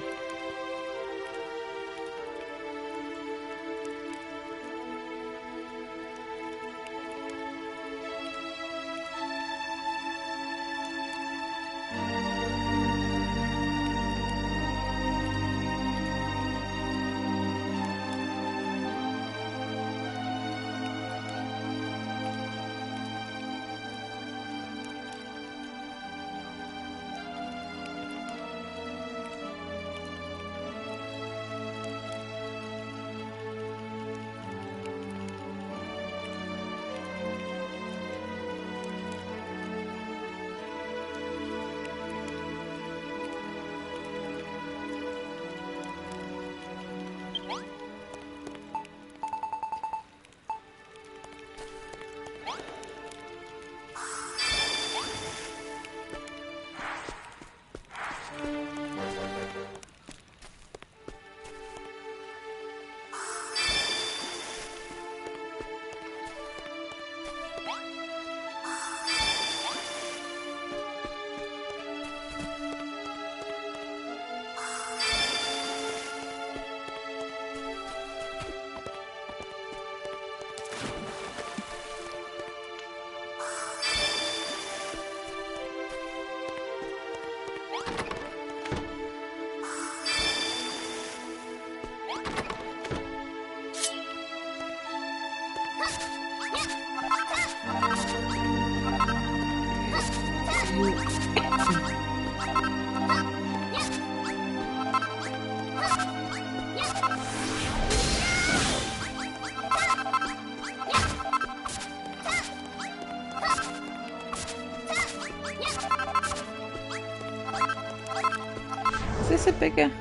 Is this a bigger...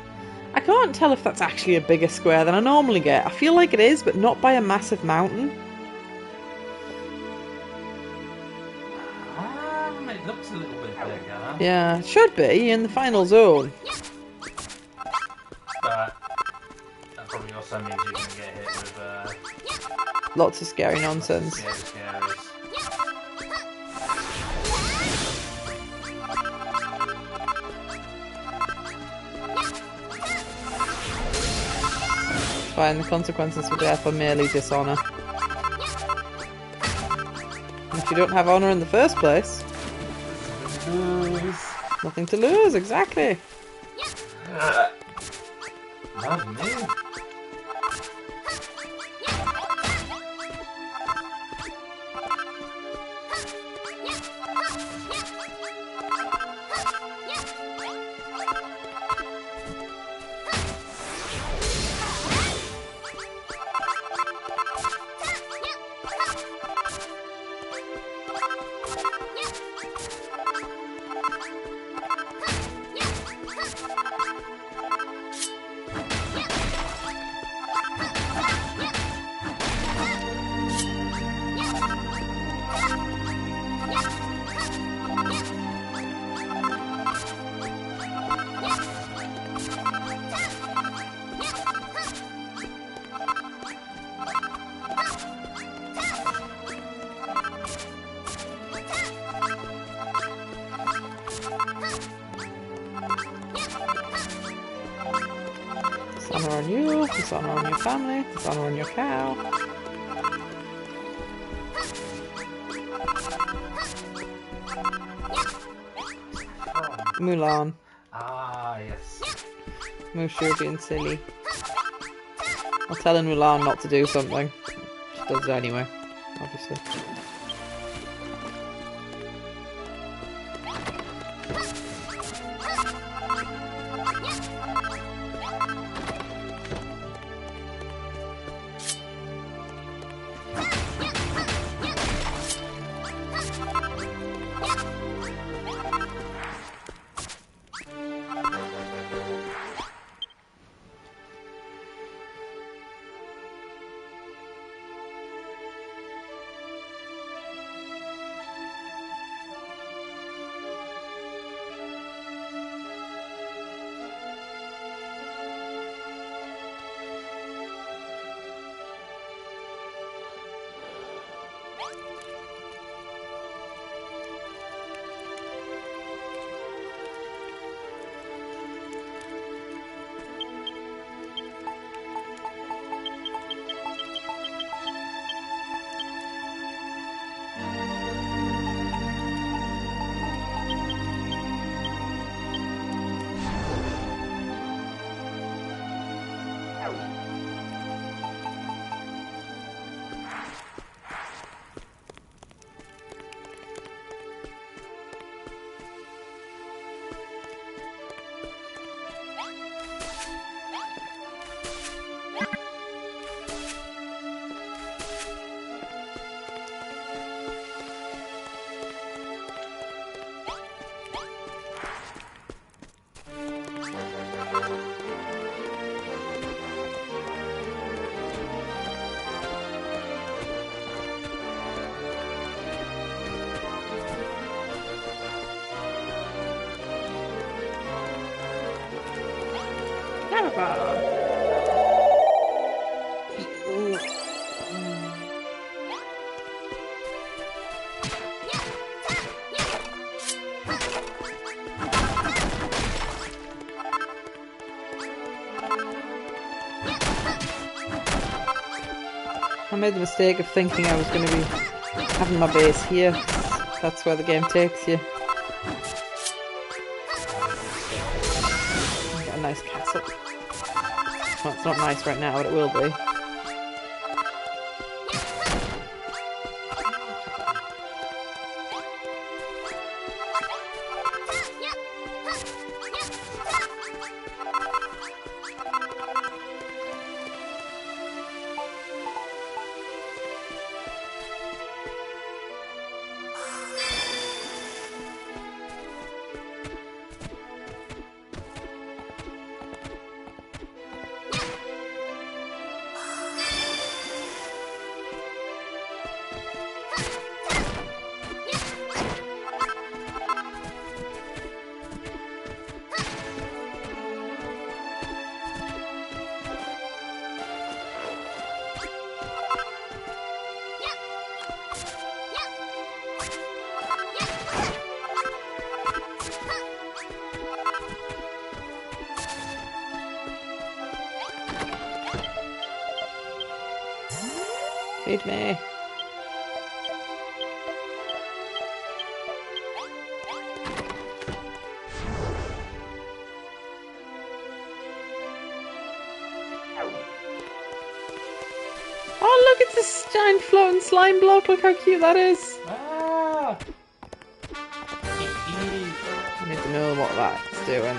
I can't tell if that's actually a bigger square than I normally get. I feel like it is, but not by a massive mountain. It looks a little bit bigger. Yeah, it should be in the final zone. But that probably also means you're going to get hit with Lots of scary nonsense. scaries. Fine, the consequences for death are merely dishonour. If you don't have honour in the first place, nothing to lose, exactly. Not me. Dishonour on you, dishonour on your family, dishonour on your cow. Mulan. Ah, yes. Mushu being silly. I'm telling Mulan not to do something. She does it anyway, obviously. I made the mistake of thinking I was going to be having my base here. That's where the game takes you. Got a nice castle. Well, it's not nice right now, but it will be. Feed me. Oh, look, it's this giant floating slime block. Look how cute that is. Ah! I need to know what that's doing.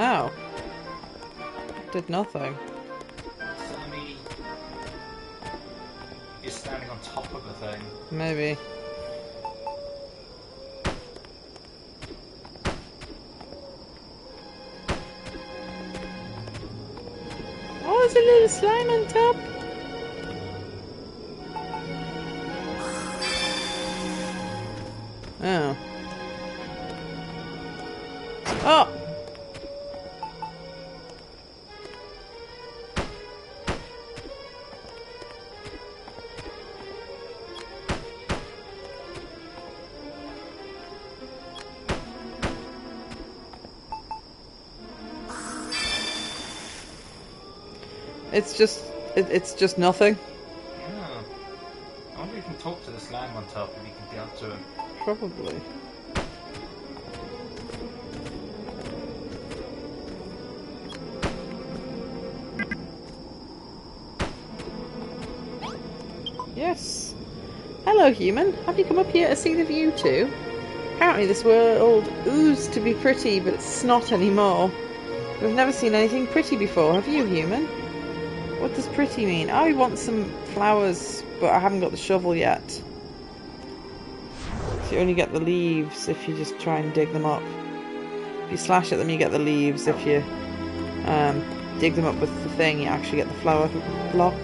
Oh. Did nothing. Maybe you're standing on top of the thing. Maybe. Oh, there's a little slime on top. Oh. Oh! It's just nothing. Yeah. I wonder if you can talk to the slime on top if you can get up to him. Probably. Yes. Hello, human. Have you come up here to see the view too? Apparently this world oozed to be pretty, but it's not anymore. We've never seen anything pretty before, have you, human? What does pretty mean? Oh, I want some flowers, but I haven't got the shovel yet. So you only get the leaves if you just try and dig them up. If you slash at them, you get the leaves. If you dig them up with the thing, you actually get the flower block.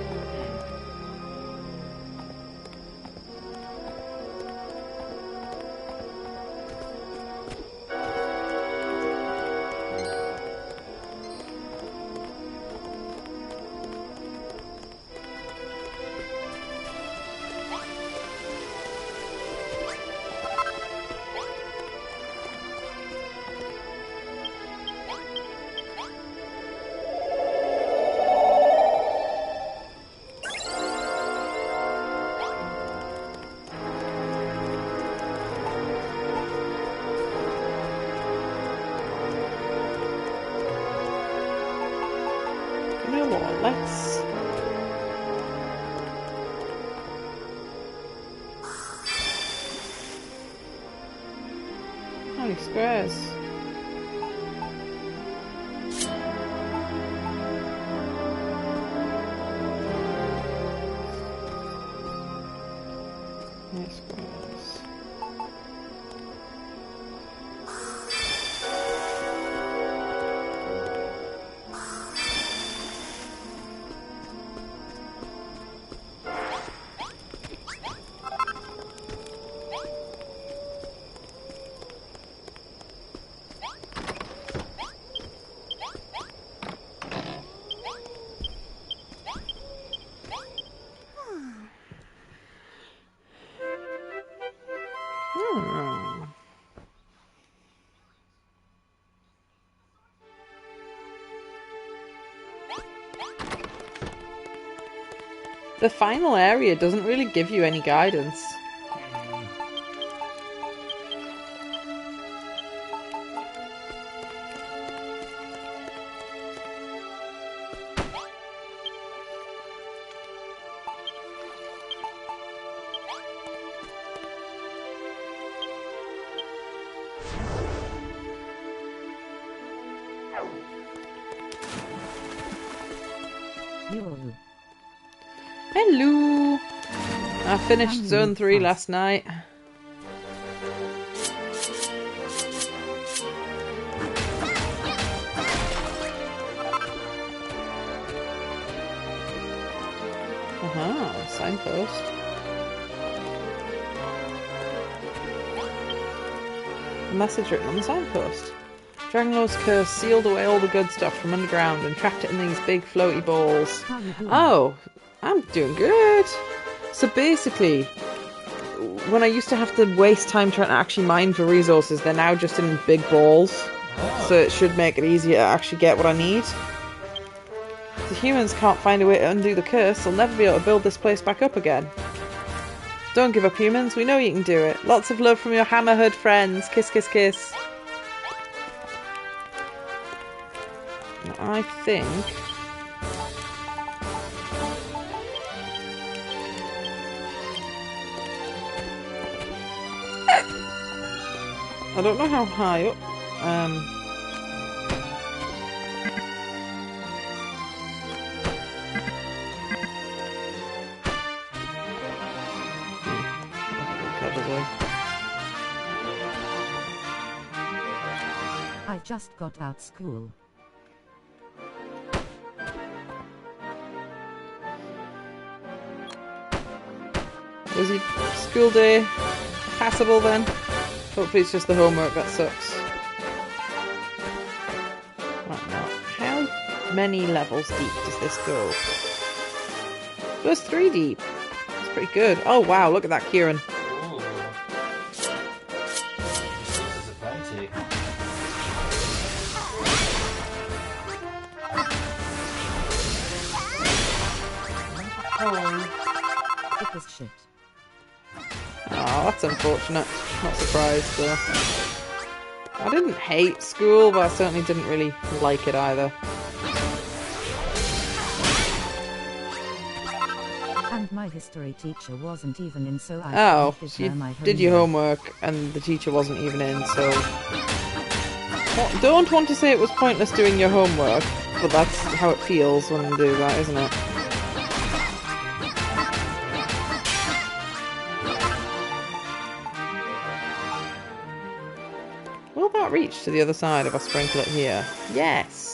Let's... Holy squares. Nice squares. Hmm. The final area doesn't really give you any guidance. Hello! I finished Zone 3 last night. Aha, signpost. A message written on the signpost. Dragonlord's curse sealed away all the good stuff from underground and trapped it in these big floaty balls. Oh, I'm doing good. So basically, when I used to have to waste time trying to actually mine for resources, they're now just in big balls. Oh. So it should make it easier to actually get what I need. If the humans can't find a way to undo the curse, they'll never be able to build this place back up again. Don't give up, humans. We know you can do it. Lots of love from your Hammerhead friends. Kiss, kiss, kiss. I think... I don't know how high up. I just got out school. Was your school day passable then? Hopefully it's just the homework that sucks. Right now, how many levels deep does this go? It goes 3 deep. That's pretty good. Oh wow, look at that, Kieran. Ooh. This is plenty. Oh, it was shit. Oh, that's unfortunate. Not surprised though. I didn't hate school, but I certainly didn't really like it either. And my history teacher wasn't even in, so I did your homework and the teacher wasn't even in, so... Well, don't want to say it was pointless doing your homework, but that's how it feels when you do that, isn't it? Will that reach to the other side if I sprinkle it here? Yes!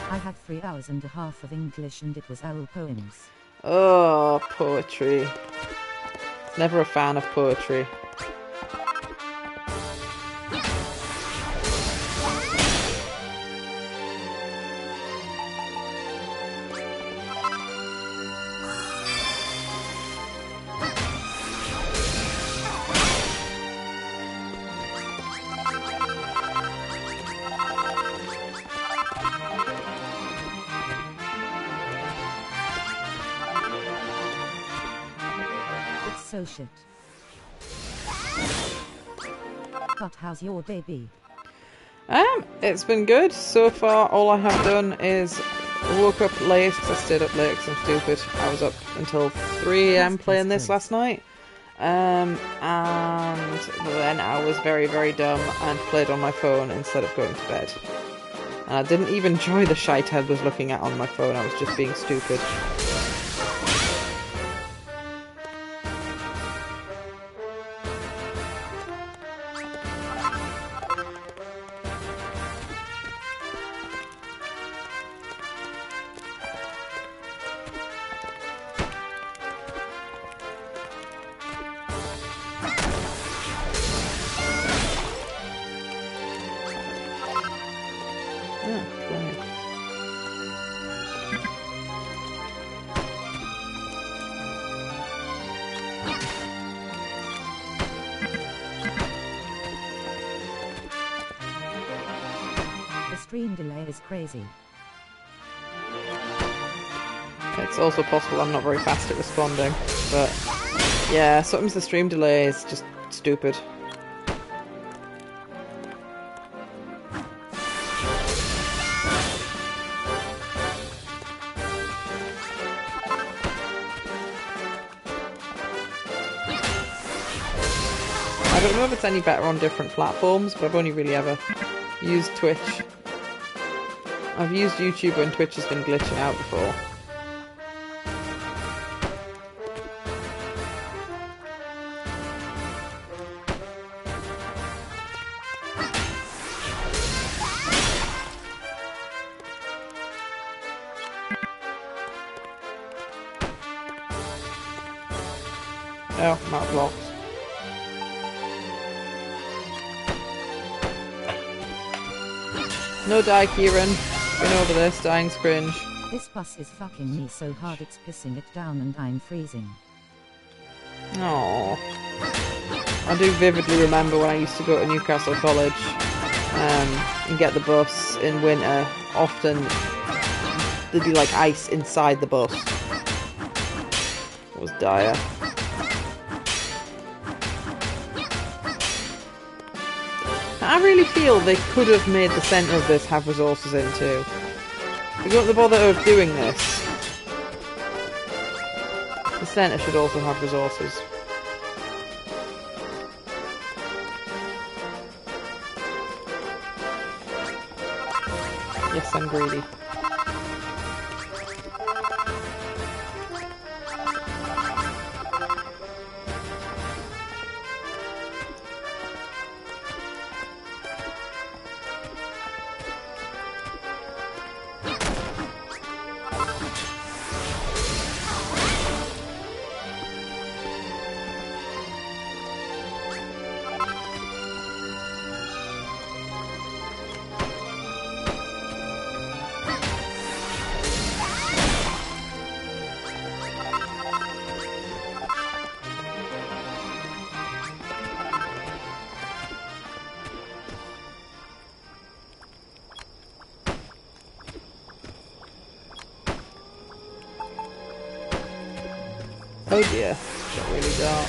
I had 3 hours and a half of English and it was all poems. Oh, poetry. Never a fan of poetry. so shit. But how's your day been? It's been good. So far, all I have done is woke up late because I stayed up late because I'm stupid. I was up until 3 AM playing this last night. And then I was very, very dumb and played on my phone instead of going to bed. And I didn't even enjoy the shite I was looking at on my phone. I was just being stupid. Stream delay is crazy. It's also possible I'm not very fast at responding, but yeah, sometimes the stream delay is just stupid. I don't know if it's any better on different platforms, but I've only really ever used Twitch. I've used YouTube when Twitch has been glitching out before. Oh, I'm out of blocks. No die, Kieran. Been over this, dying's cringe. This bus is fucking me so hard it's pissing it down and I'm freezing. Aww. I do vividly remember when I used to go to Newcastle College and get the bus in winter. Often there'd be like ice inside the bus. It was dire. I really feel they could have made the centre of this have resources in too. If you want the bother of doing this, the centre should also have resources. Yes, I'm greedy. Oh dear, it's got really dark.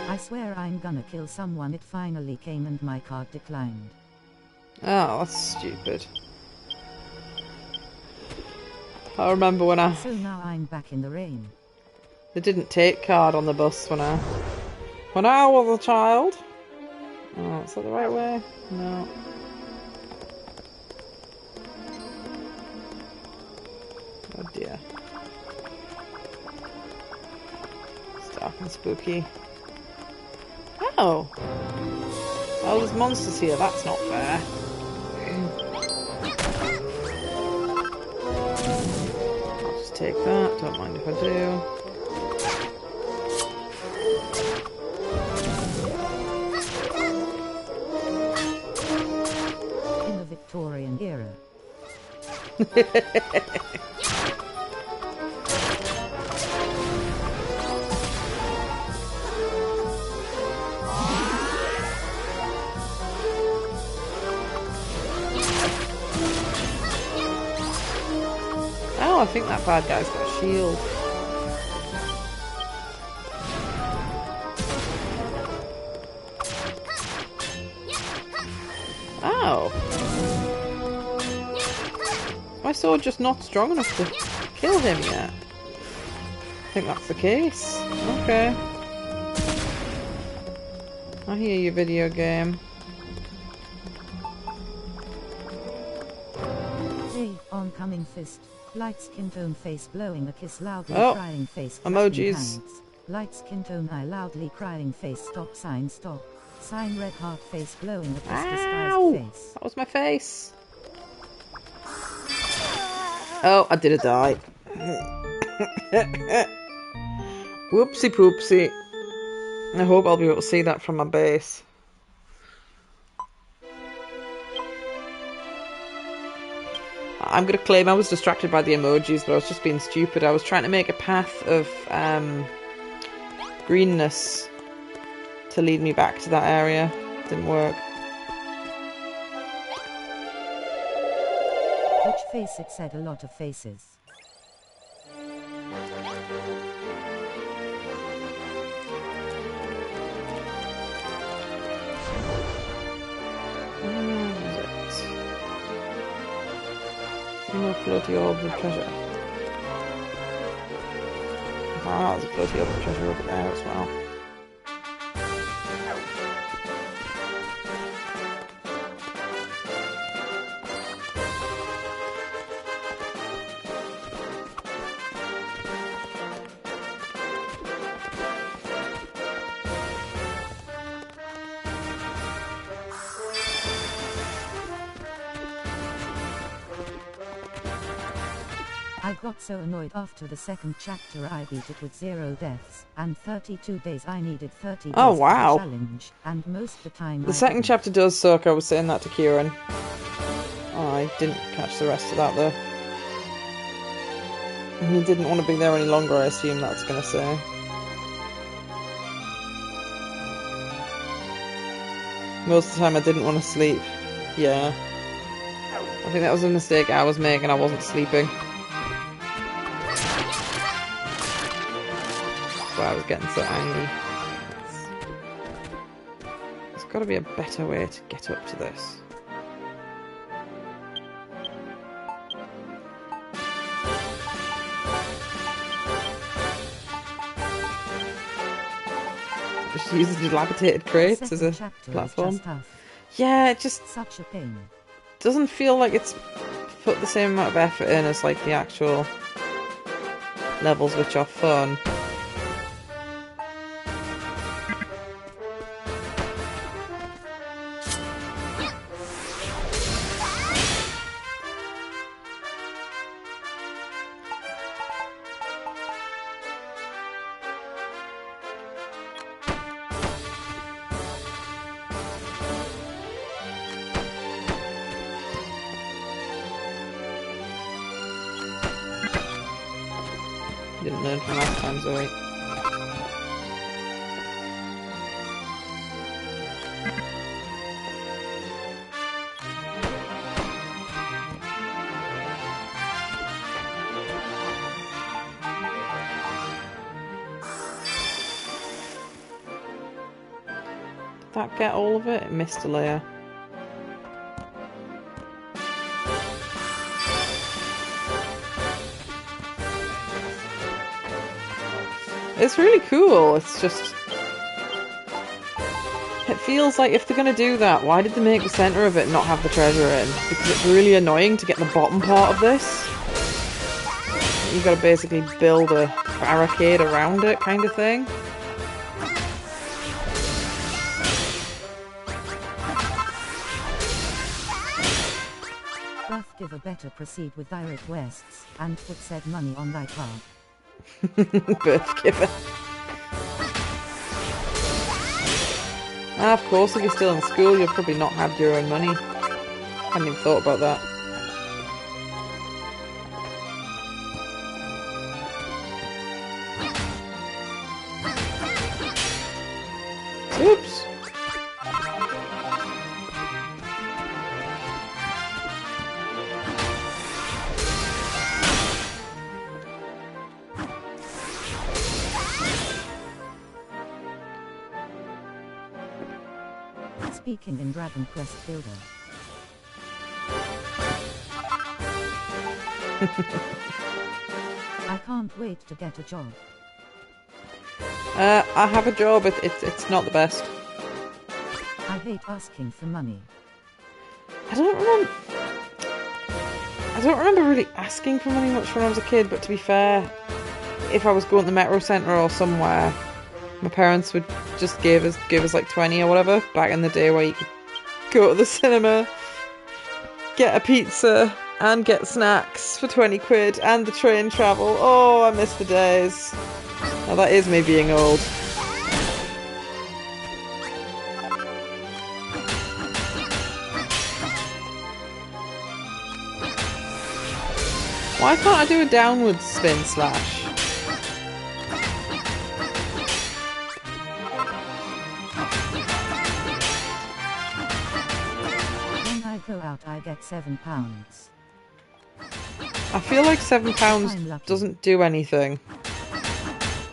I swear I'm gonna kill someone. It finally came and my card declined. Oh, that's stupid. I remember when So now I'm back in the rain. they didn't take card on the bus when I was a child. Oh, is that the right way? No. Oh dear. It's dark and spooky. Oh! Oh, there's monsters here. That's not fair. I'll just take that. Don't mind if I do. In the Victorian era. I think that bad guy's got a shield. Oh. My sword just not strong enough to kill him yet. I think that's the case. Okay. I hear you, video game. Hey, oncoming fist. Light skin tone face blowing a kiss loudly Oh, crying face. emojis. Hands. Light skin tone eye loudly crying face stop sign stop. Sign red heart face blowing a kiss Ow! disguised face. That was my face. Oh, I did a die. Whoopsie poopsie. I hope I'll be able to see that from my base. I'm going to claim I was distracted by the emojis, but I was just being stupid. I was trying to make a path of greenness to lead me back to that area. Didn't work. Which face? It said a lot of faces. No floaty orbs of treasure. Ah, there's a floaty orb of treasure over there as well. I got so annoyed after the second chapter. I beat it with 0 deaths, and 32 days. I needed 30 days Oh, for wow. the challenge, and most of the time The second chapter does suck. I was saying that to Kieran. I didn't catch the rest of that though. He didn't want to be there any longer, I assume that's going to say. Most of the time I didn't want to sleep. Yeah. I think that was a mistake I was making. I wasn't sleeping. That's why I was getting so angry. There's got to be a better way to get up to this. Just use the dilapidated crates as a platform. Yeah, it just such a pain. Doesn't feel like it's put the same amount of effort in as like the actual levels, which are fun. Didn't learn from last time, Zoe. Did that get all of it? It missed a layer. It's really cool. It's just... It feels like if they're going to do that, why did they make the centre of it not have the treasure in? Because it's really annoying to get the bottom part of this. You've got to basically build a barricade around it, kind of thing. Birth giver better proceed with thy requests, and put said money on thy card. Birth giver. Ah, of course, if you're still in school, you'll probably not have your own money. Hadn't even thought about that. Oops. Speaking in Dragon Quest Builder. I can't wait to get a job. I have a job. It's not the best. I hate asking for money. I don't remember really asking for money much when I was a kid, but to be fair, if I was going to the Metro Centre or somewhere, my parents would just give us like 20 or whatever, back in the day where you could go to the cinema, get a pizza, and get snacks for 20 quid, and the train travel. Oh, I miss the days. Now that is me being old. Why can't I do a downward spin slash? When I go out, I get £7. I feel like £7 doesn't do anything.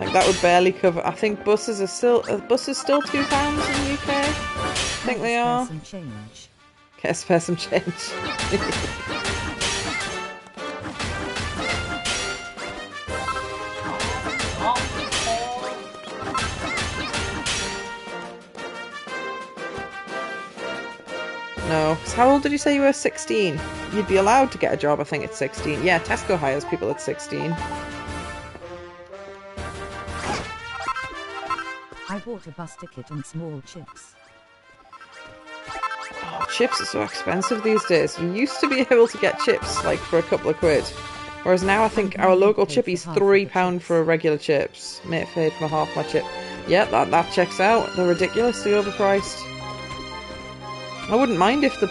Like that would barely cover. I think buses are still £2 in the UK. I think they are. Some change. Okay, spare some change. No, 'cause how old did you say you were? 16. You'd be allowed to get a job, I think, at 16. Yeah, Tesco hires people at 16. I bought a bus ticket and small chips. Oh, chips are so expensive these days. You used to be able to get chips, like, for a couple of quid. Whereas now I think our local chippy's £3 for a regular chips. Mate paid for half my chip. Yeah, that checks out. They're ridiculously overpriced. I wouldn't mind if the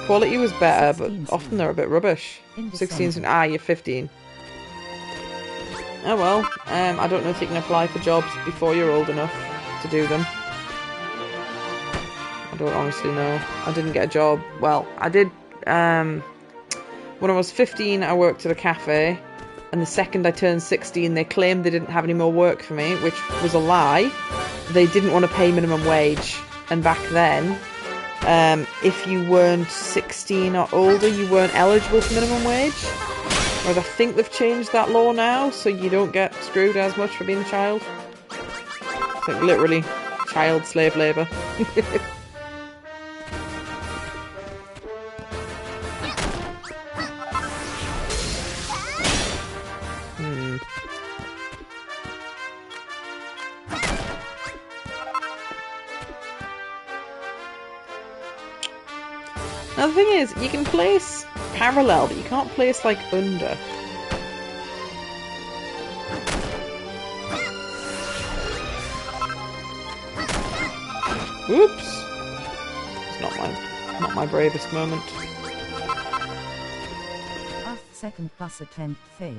quality was better, but often they're a bit rubbish. 16's you're 15. Oh well, I don't know if you can apply for jobs before you're old enough to do them. I don't honestly know. I didn't get a job. Well, I did, when I was 15 I worked at a cafe, and the second I turned 16 they claimed they didn't have any more work for me, which was a lie. They didn't want to pay minimum wage, and back then, if you weren't 16 or older, you weren't eligible for minimum wage. Whereas I think they've changed that law now, so you don't get screwed as much for being a child. It's like literally child slave labour. Now the thing is, you can place parallel, but you can't place like under. Oops. It's not my bravest moment. Second bus attempt fail.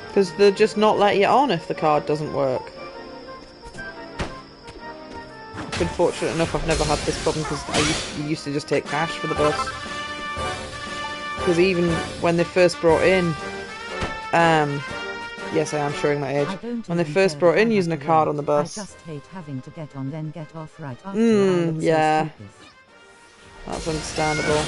Because they'll just not let you on if the card doesn't work. I've been fortunate enough I've never had this problem because I used to just take cash for the bus. Because even when they first brought in, yes I am showing my age. When they first brought in using a card on the bus. I just hate having to get on then get off right after. Yeah. That's understandable.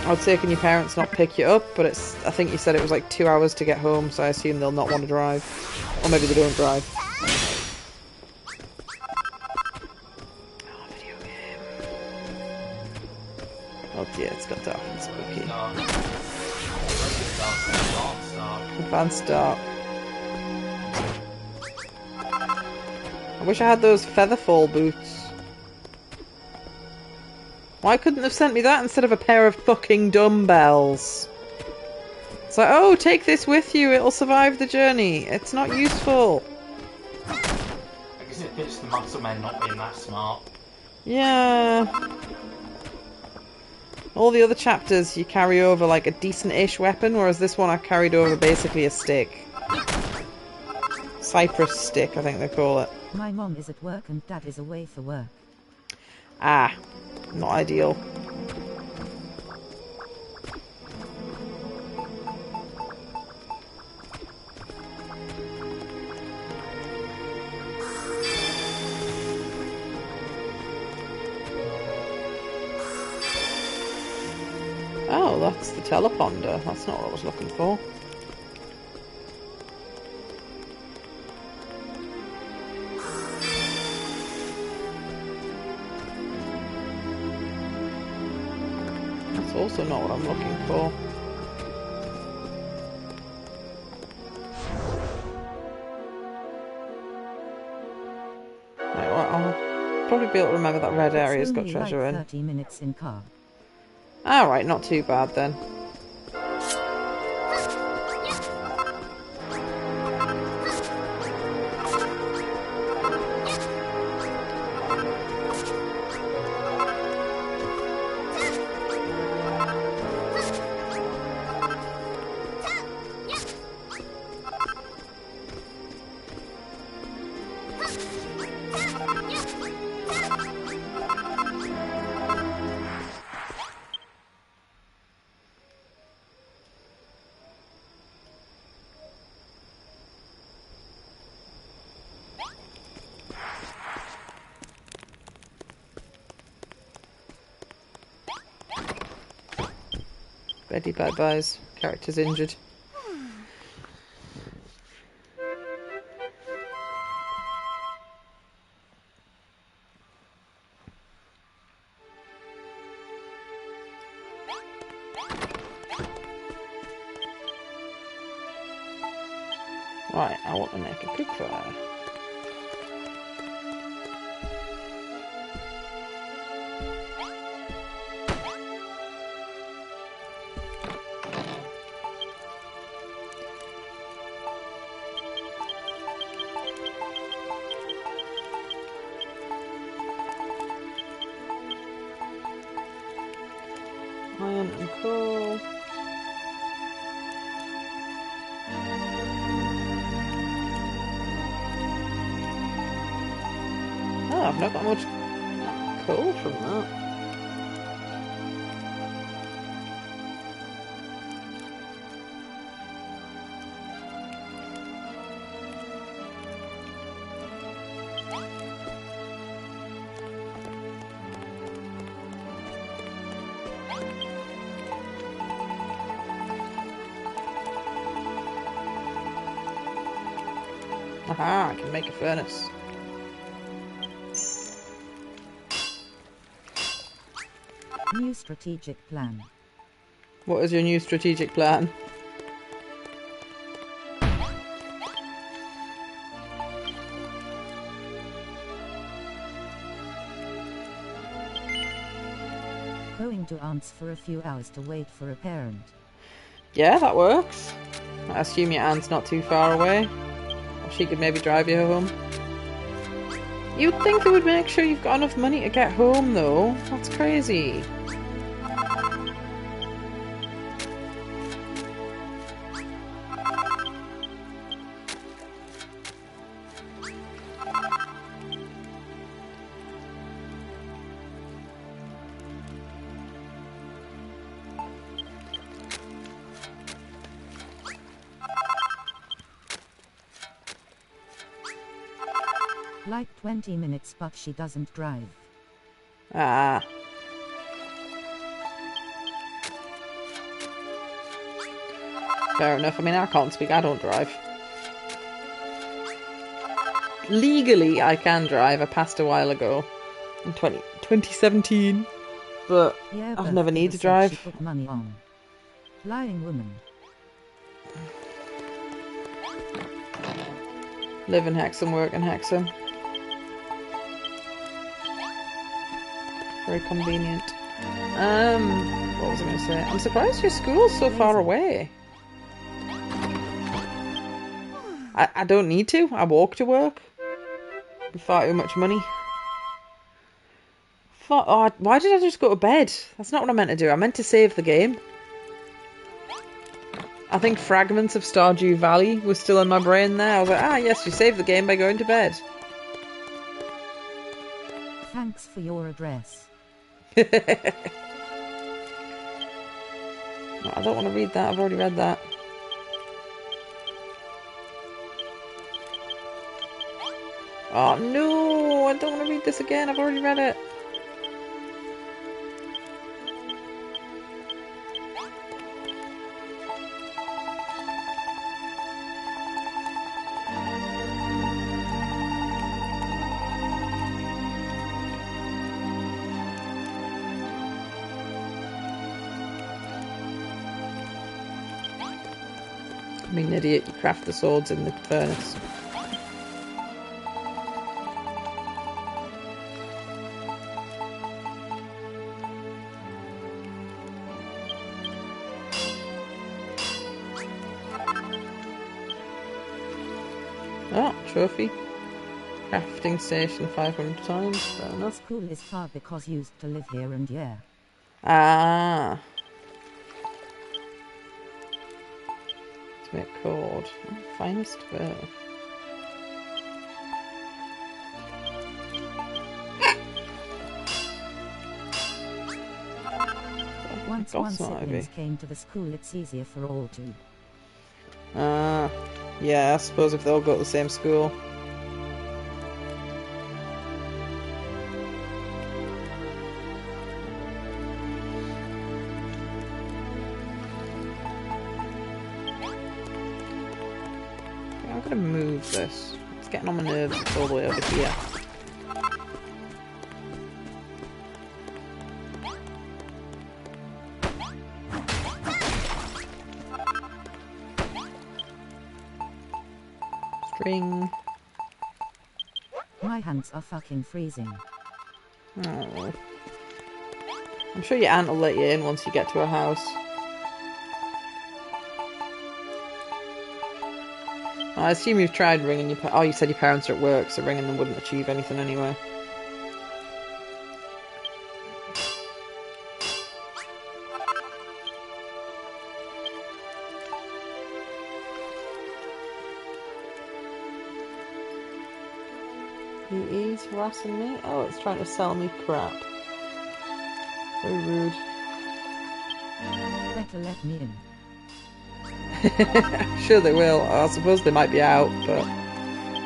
I would say can your parents not pick you up, but I think you said it was like 2 hours to get home, so I assume they'll not want to drive. Or maybe they don't drive. Oh, video game. Oh dear, it's got dark and spooky. Advanced dark. I wish I had those featherfall boots. Why couldn't they have sent me that instead of a pair of fucking dumbbells? It's like, oh, take this with you, it'll survive the journey. It's not useful. I guess it fits the muscle men not being that smart. Yeah. All the other chapters you carry over like a decent-ish weapon, whereas this one I carried over basically a stick. Cypress stick, I think they call it. My mom is at work and dad is away for work. Ah, not ideal. Oh, that's the teleponder. That's not what I was looking for. That's also not what I'm looking for. Right, well, I'll probably be able to remember that red area's got treasure like in. 30 minutes in car. Alright, not too bad then. Betty bye-byes. Character's injured. Right, I want to make a quick fire. Iron and coal. Oh, I've not got much coal from that. Aha, I can make a furnace. New strategic plan. What is your new strategic plan? Going to aunt's for a few hours to wait for a parent. Yeah, that works. I assume your aunt's not too far away. Or she could maybe drive you home. You'd think they would make sure you've got enough money to get home, though. That's crazy. Like 20 minutes, but she doesn't drive. Ah. Fair enough. I mean, I can't speak. I don't drive. Legally, I can drive. I passed a while ago. In 2017. But Yeah, I've but never Eva needed to said drive. She put money on. Lying woman. Live in Hexham, work in Hexham. Very convenient. What was I going to say? I'm surprised your school's so far away. I don't need to. I walk to work. It'd be far too much money. Oh, why did I just go to bed? That's not what I meant to do. I meant to save the game. I think fragments of Stardew Valley was still in my brain there. I was like, yes, you saved the game by going to bed. Thanks for your address. No, I don't want to read that. I've already read that. Oh no, I don't want to read this again. I've already read it. I mean, idiot, you craft the swords in the furnace. Oh, trophy. Crafting station 500 times. Fair enough. School is far because used to live here and yeah. Ah. To make cord. Oh, finest fur. Once one siblings came to the school, it's easier for all to. Ah. Yeah, I suppose if they all go to the same school. I'm gonna move this. It's getting on my nerves. It's all the way over here. String. My hands are fucking freezing. Oh. I'm sure your aunt will let you in once you get to her house. I assume you've tried ringing your oh, you said your parents are at work, so ringing them wouldn't achieve anything anyway. He's harassing me? Oh, it's trying to sell me crap. Very rude. Better let me in. Sure they will. I suppose they might be out, but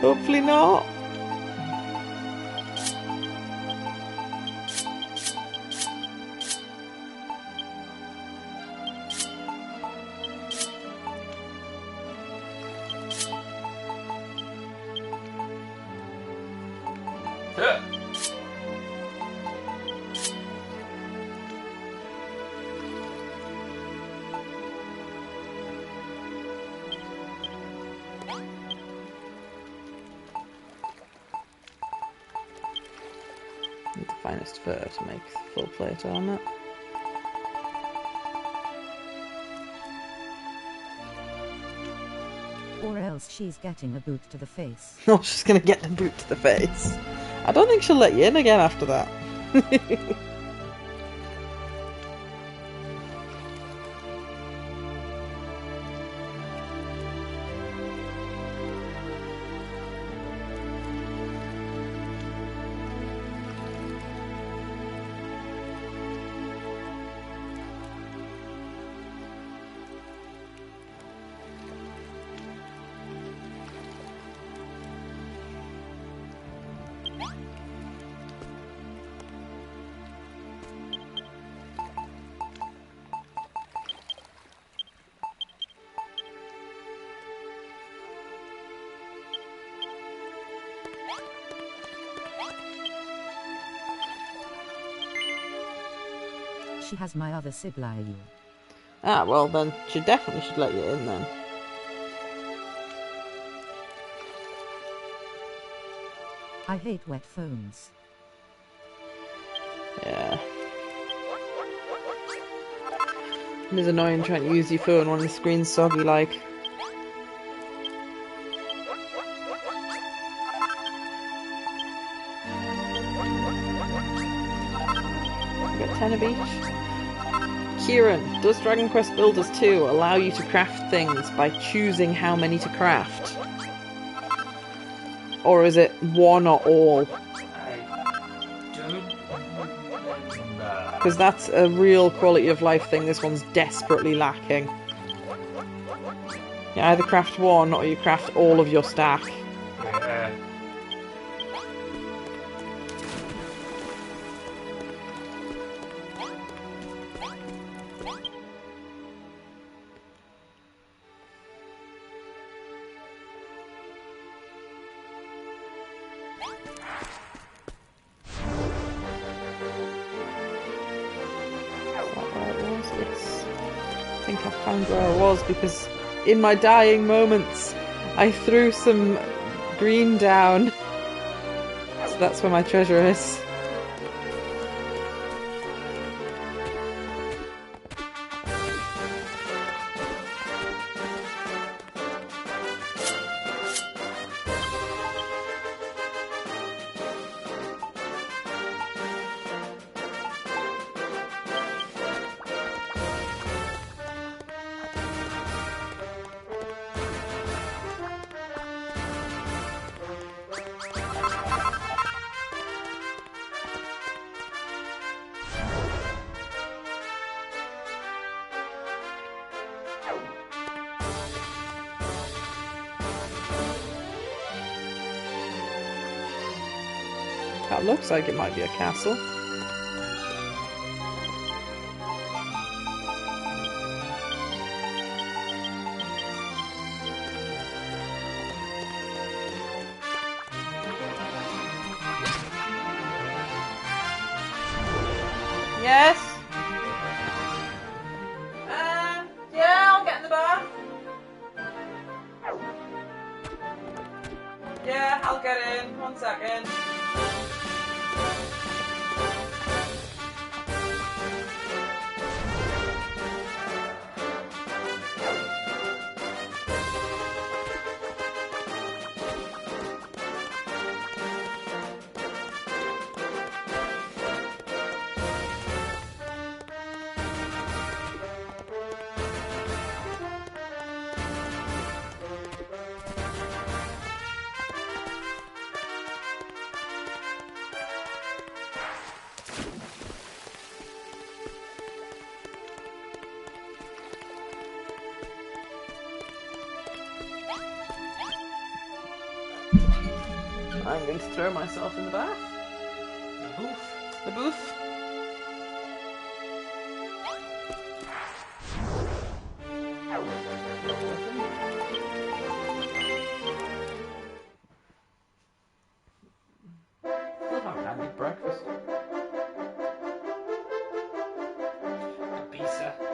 hopefully not. Need the finest fur to make full plate armor. Or else she's getting a boot to the face. Oh, she's gonna get the boot to the face. I don't think she'll let you in again after that. She has my other sibling. Ah, well then, she definitely should let you in then. I hate wet phones. Yeah. It is annoying trying to use your phone when the screen's soggy like. Get 10 of each. Kieran, does Dragon Quest Builders 2 allow you to craft things by choosing how many to craft? Or is it one or all? Because that's a real quality of life thing this one's desperately lacking. You either craft one or you craft all of your stack. Yeah. I think I found where I was because in my dying moments, I threw some green down. So that's where my treasure is. That looks like it might be a castle. Yes? Yeah, I'll get in the bath. Yeah, I'll get in. 1 second. I'm going to throw myself in the bath. The booth. The booth. Still haven't had any breakfast. The pizza.